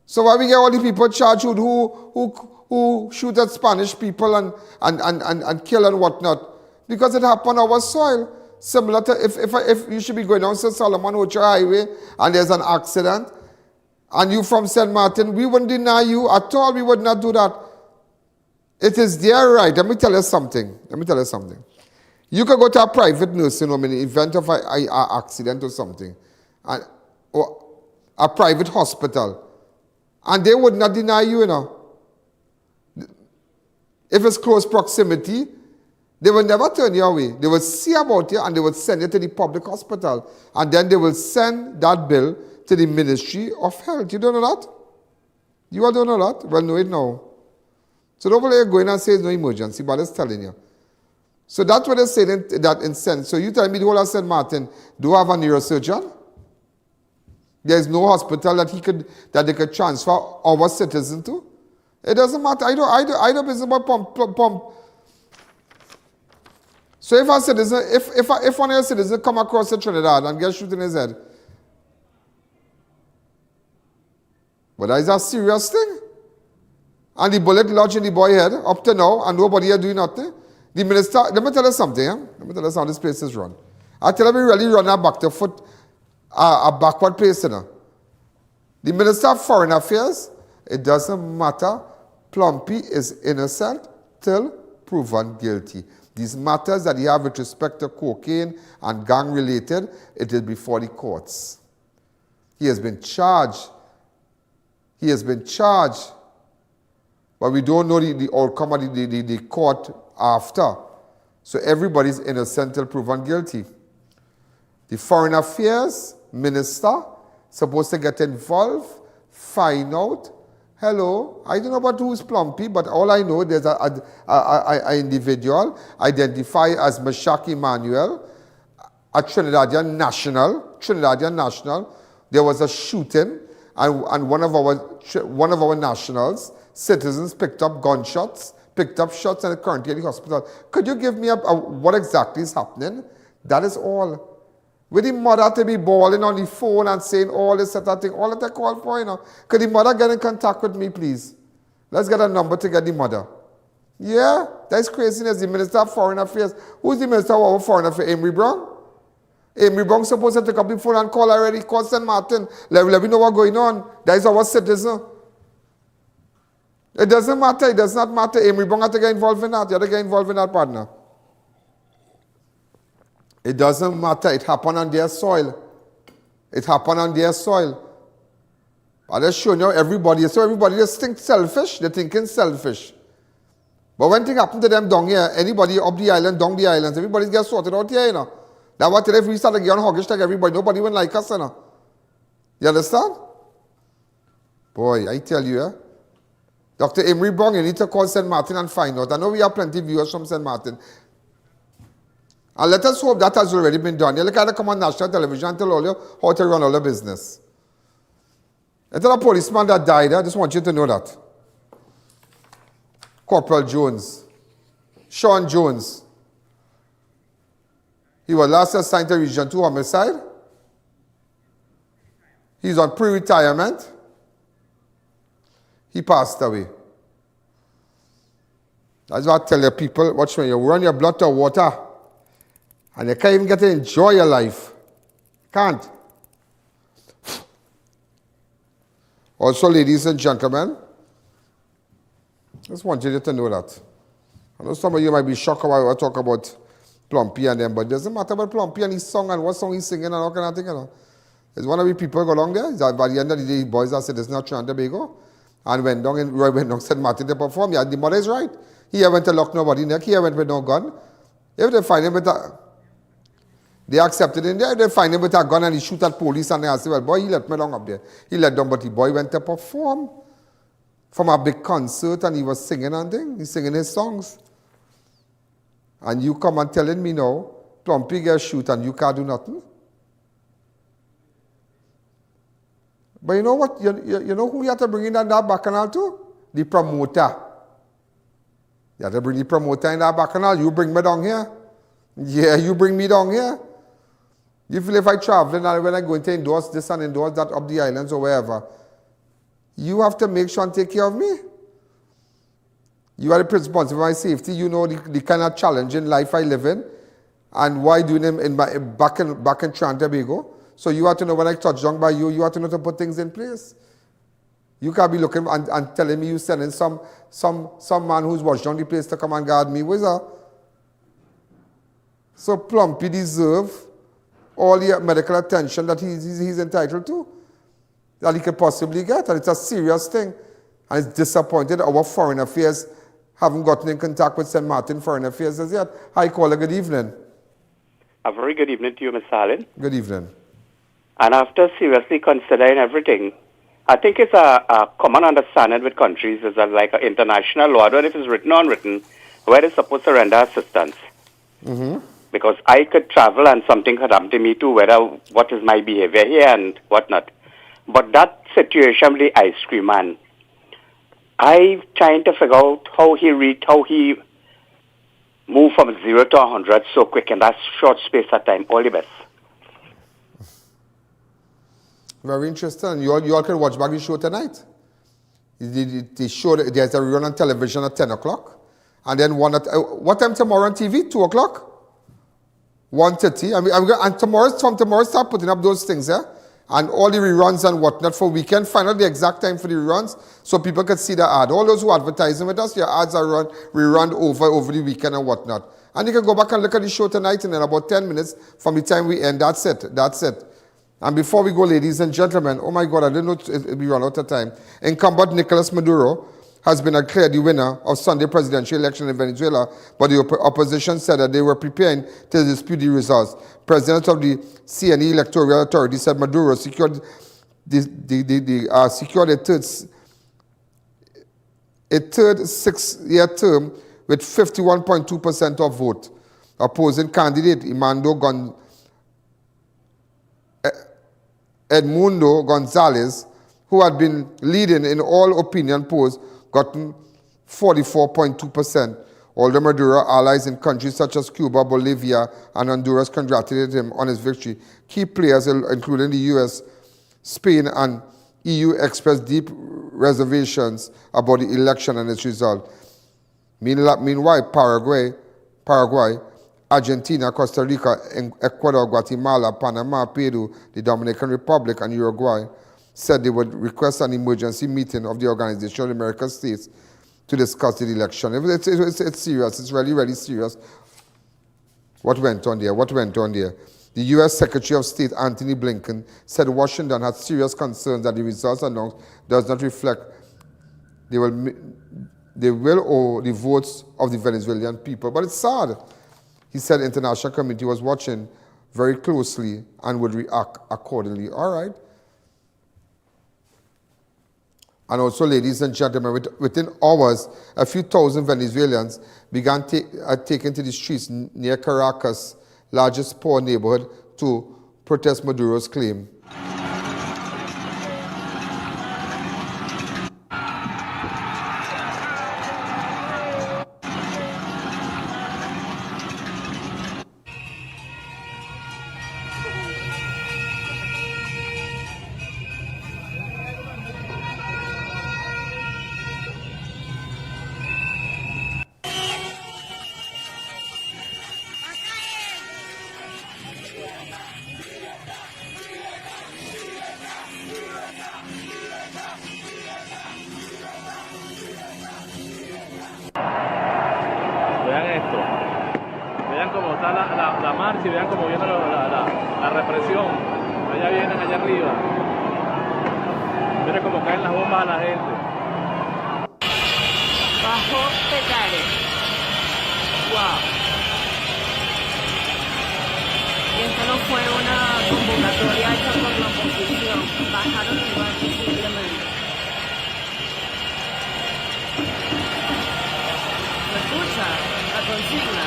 So why we get all the people charged who shoot at Spanish people and kill and whatnot? Because it happened on our soil. Similar to if you should be going down Sir Solomon Hochoy Highway and there's an accident and you from St. Martin, we wouldn't deny you at all. We would not do that. It is their right. Let me tell you something. You could go to a private nursing home in the event of an accident or something, or a private hospital, and they would not deny you, you know. If it's close proximity, they will never turn you away. They will see about you and they will send you to the public hospital. And then they will send that bill to the Ministry of Health. You don't know that? You all don't know that? Well, know it now. So don't bother going and say it's no emergency, but it's telling you. So that's what they're saying that in sense. So you tell me the whole of St. Martin do have a neurosurgeon? There's no hospital that they could transfer our citizen to? It doesn't matter. I don't business about pump. So if a citizen, if one of your citizens come across to Trinidad and get shot in his head, well, that is a serious thing. And the bullet lodged in the boy's head up to now, and nobody here doing nothing. The minister, let me tell you something, Let me tell you how this place is run. I tell you, we really run a backward place, you know. The Minister of Foreign Affairs, it doesn't matter. Plumpy is innocent till proven guilty. These matters that he have with respect to cocaine and gang related, it is before the courts. He has been charged. But we don't know the outcome of the court after. So everybody's innocent till proven guilty. The Foreign Affairs Minister supposed to get involved, find out. Hello, I don't know about who's Plumpy, but all I know, there's an individual identified as Meshach Emmanuel, at Trinidadian National, there was a shooting, and one of our nationals, citizens, picked up gunshots, picked up shots, and are currently in the hospital. Could you give me what exactly is happening? That is all. With the mother to be bawling on the phone and saying all this and that thing, all that I call for, you know. Could the mother get in contact with me, please? Let's get a number to get the mother. Yeah, that's craziness. The Minister of Foreign Affairs. Who's the Minister of Foreign Affairs? Amory Brown? Amory Brown supposed to take up the phone and call already. Call St. Martin. Let me know what's going on. That is our citizen. It doesn't matter. It does not matter. Amory Brown have to get involved in that. You have to get involved in that, partner. It doesn't matter. It happened on their soil. It happened on their soil. I just show you everybody. So everybody just thinks selfish. They're thinking selfish. But when things happen to them down here, anybody up the island, down the islands, everybody gets sorted out here, you know. That's what if we start to get on hoggish like everybody, nobody will like us, you know. You understand? Boy, I tell you, Dr. Amory Brown, you need to call St. Martin and find out. I know we have plenty of viewers from St. Martin. And let us hope that has already been done. You look at it come on national television and tell all you how to run all the business. It's not a policeman that died. I just want you to know that. Corporal Jones. Sean Jones. He was last assigned to Region 2 homicide. He's on pre-retirement. He passed away. That's what I tell you people. Watch when you run your blood to water. And you can't even get to enjoy your life. Can't. Also, ladies and gentlemen, I just want you to know that. I know some of you might be shocked when I talk about Plumpy and them, but it doesn't matter about Plumpy and his song and what song he's singing and all kind of thing, you know. There's one of the people go along there. By the end of the day, boys are citizens of Trinidad and Tobago. And when down in Roy went down St. Martin to perform, yeah, the mother is right. He went to lock nobody neck. He went with no gun. If they find him with a... They accepted him there. They find him with a gun and he shoot at police and they say, well, boy, he let me down up there. He let down, but the boy went to perform from a big concert and he was singing and thing. He's singing his songs. And you come and telling me now, Plumpy gets shoot and you can't do nothing? But you know what? You know who you have to bring in that bacchanal to? The promoter. You have to bring the promoter in that bacchanal. You bring me down here. Yeah, you bring me down here. You feel if I travel and when I go to endorse this and endorse that up the islands or wherever, you have to make sure and take care of me. You are responsible for my safety. You know the kind of challenging life I live in and why doing them back in Trinidad and Tobago. So you have to know when I touch down by you, you have to know to put things in place. You can't be looking and telling me you sending some man who's watched down the place to come and guard me. Where's that? So Plumpy deserves all the medical attention that he's entitled to, that he could possibly get. And it's a serious thing. And it's disappointed our Foreign Affairs haven't gotten in contact with St. Martin Foreign Affairs as yet. Hi, caller, good evening. A very good evening to you, Mr. Allen. Good evening. And after seriously considering everything, I think it's a common understanding with countries is that like an international law, I don't know if it's written or unwritten, where it's supposed to render assistance. Mm-hmm. Because I could travel and something could happen to me too, whether what is my behavior here and whatnot. But that situation with the ice cream man, I'm trying to figure out how he moved from 0 to 100 so quick in that short space of time. All the best. Very interesting. You all can watch back the show tonight. The show, there's a rerun on television at 10 o'clock. And then one at, what time tomorrow on TV? 2 o'clock? 1:30. And from tomorrow, start putting up those things, yeah? And all the reruns and whatnot for weekend. Find out the exact time for the reruns so people can see the ad. All those who are advertising with us, your ads are rerun over the weekend and whatnot. And you can go back and look at the show tonight and in about 10 minutes from the time we end. That's it. And before we go, ladies and gentlemen, oh my God, I didn't know we run out of time. Incumbent Nicolas Maduro has been declared the winner of Sunday presidential election in Venezuela, but the opposition said that they were preparing to dispute the results. President of the CNE Electoral Authority said Maduro secured a third 6-year term with 51.2% of vote. Opposing candidate Imando Edmundo Gonzalez, who had been leading in all opinion polls, gotten 44.2%. Although Maduro allies in countries such as Cuba, Bolivia, and Honduras congratulated him on his victory, key players, including the U.S., Spain, and EU, expressed deep reservations about the election and its result. Meanwhile, Paraguay, Argentina, Costa Rica, Ecuador, Guatemala, Panama, Peru, the Dominican Republic, and Uruguay said they would request an emergency meeting of the Organization of the American States to discuss the election. It's serious. It's really, really serious. What went on there? The U.S. Secretary of State Antony Blinken said Washington had serious concerns that the results announced does not reflect they will owe the votes of the Venezuelan people. But it's sad. He said the international community was watching very closely and would react accordingly. All right. And also, ladies and gentlemen, within hours, a few thousand Venezuelans began taking to the streets near Caracas' largest poor neighborhood to protest Maduro's claim. La marcha y vean cómo viene la represión. Allá vienen, allá arriba. Miren cómo caen las bombas a la gente. Bajo Petare. Wow. Y esto no fue una convocatoria hecha por la oposición. Bajaron el barco simplemente. ¿Se escucha la consigna?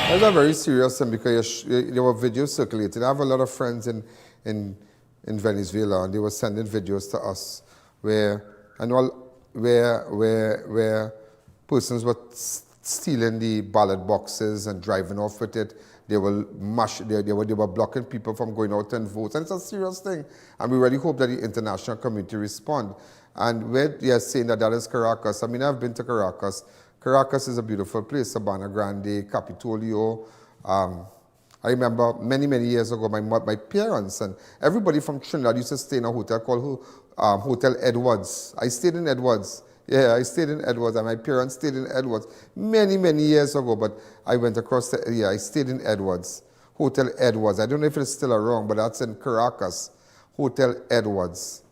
That's a very serious thing because there were videos circulating. I have a lot of friends in Venezuela, and they were sending videos to us where persons were stealing the ballot boxes and driving off with it. They were blocking people from going out and vote, and it's a serious thing. And we really hope that the international community respond. And where they are saying that is Caracas, I mean, I've been to Caracas. Caracas is a beautiful place, Sabana Grande, Capitolio. I remember many, many years ago, my parents and everybody from Trinidad used to stay in a hotel called Hotel Edwards. I stayed in Edwards. Yeah, I stayed in Edwards, and my parents stayed in Edwards many, many years ago, but I went across I stayed in Edwards. Hotel Edwards. I don't know if it's still around, but that's in Caracas. Hotel Edwards.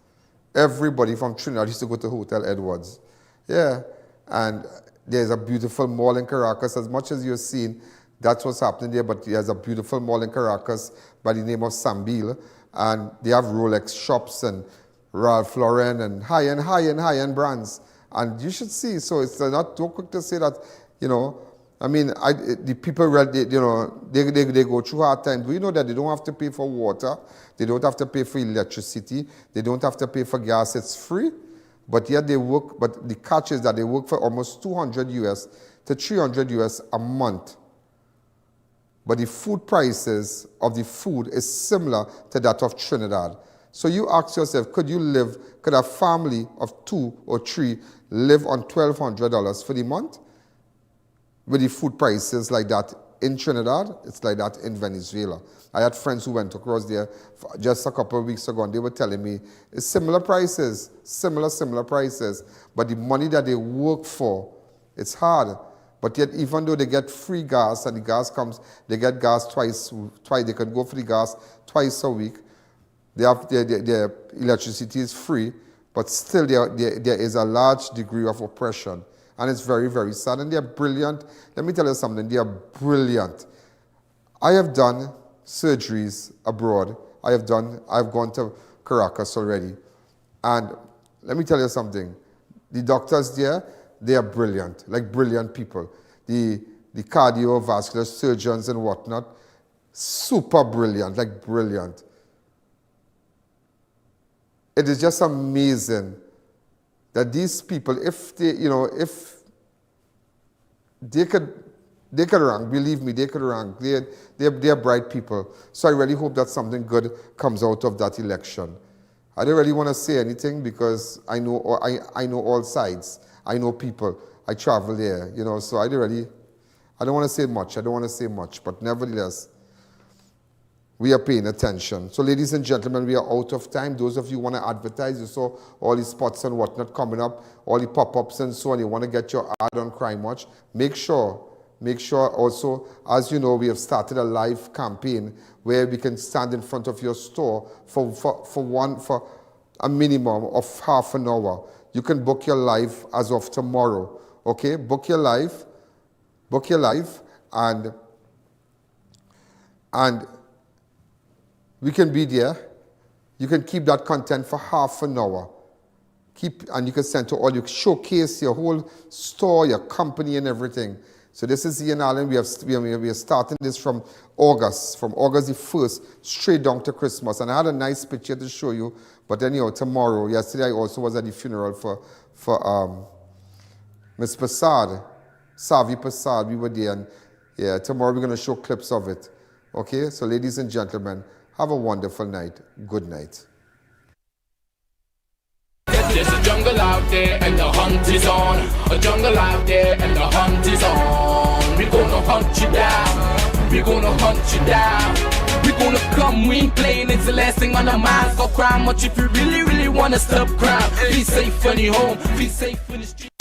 Everybody from Trinidad used to go to Hotel Edwards. Yeah, and there's a beautiful mall in Caracas. As much as you're seeing, that's what's happening there, but there's a beautiful mall in Caracas by the name of Sambil, and they have Rolex shops and Ralph Lauren and high-end brands. And you should see, so it's not too quick to say that, I mean, the people, they go through hard times. Do you know that they don't have to pay for water? They don't have to pay for electricity. They don't have to pay for gas. It's free. But yet they work, but the catch is that they work for almost 200 US to 300 US a month. But the food prices of the food is similar to that of Trinidad. So you ask yourself, could a family of 2 or 3 live on $1,200 for the month? With the food prices like that in Trinidad, it's like that in Venezuela. I had friends who went across there just a couple of weeks ago, and they were telling me it's similar prices, similar prices, but the money that they work for, it's hard. But yet, even though they get free gas, and the gas comes, they get gas twice, they can go for the gas twice a week. Their electricity is free, but still there is a large degree of oppression. And it's very, very sad. And they're brilliant. Let me tell you something. They are brilliant. I have done surgeries abroad. I've gone to Caracas already. And let me tell you something. The doctors there, they are brilliant, like brilliant people. The cardiovascular surgeons and whatnot, super brilliant, like brilliant. It is just amazing that these people, if they, if they could rank, believe me, they could rank. They're bright people. So I really hope that something good comes out of that election. I don't really want to say anything because I know all sides. I know people. I travel there, so I don't want to say much. But nevertheless, we are paying attention. So ladies and gentlemen, we are out of time. Those of you who want to advertise, you saw all these spots and whatnot coming up, all the pop-ups and so on, you want to get your ad on Crime Watch, make sure also, as you know, we have started a live campaign where we can stand in front of your store for a minimum of half an hour. You can book your live as of tomorrow. Okay? Book your live, and we can be there. You can keep that content for half an hour. And you can send to all, you showcase your whole store, your company and everything. So this is Ian Allen. We are starting this from August the 1st, straight down to Christmas. And I had a nice picture to show you. But anyhow, tomorrow, yesterday I also was at the funeral for Miss Passad, Savi Passad. We were there. And yeah, tomorrow we're going to show clips of it. Okay? So ladies and gentlemen, have a wonderful night. Good night. There's a jungle out there and the hunt is on. A jungle out there and the hunt is on. We're gonna hunt you down. We're gonna hunt you down. We're gonna come, we ain't playing. It's the last thing on our minds. Go crime much if you really, really wanna stop crime. Be safe when you're home. Be safe in the street.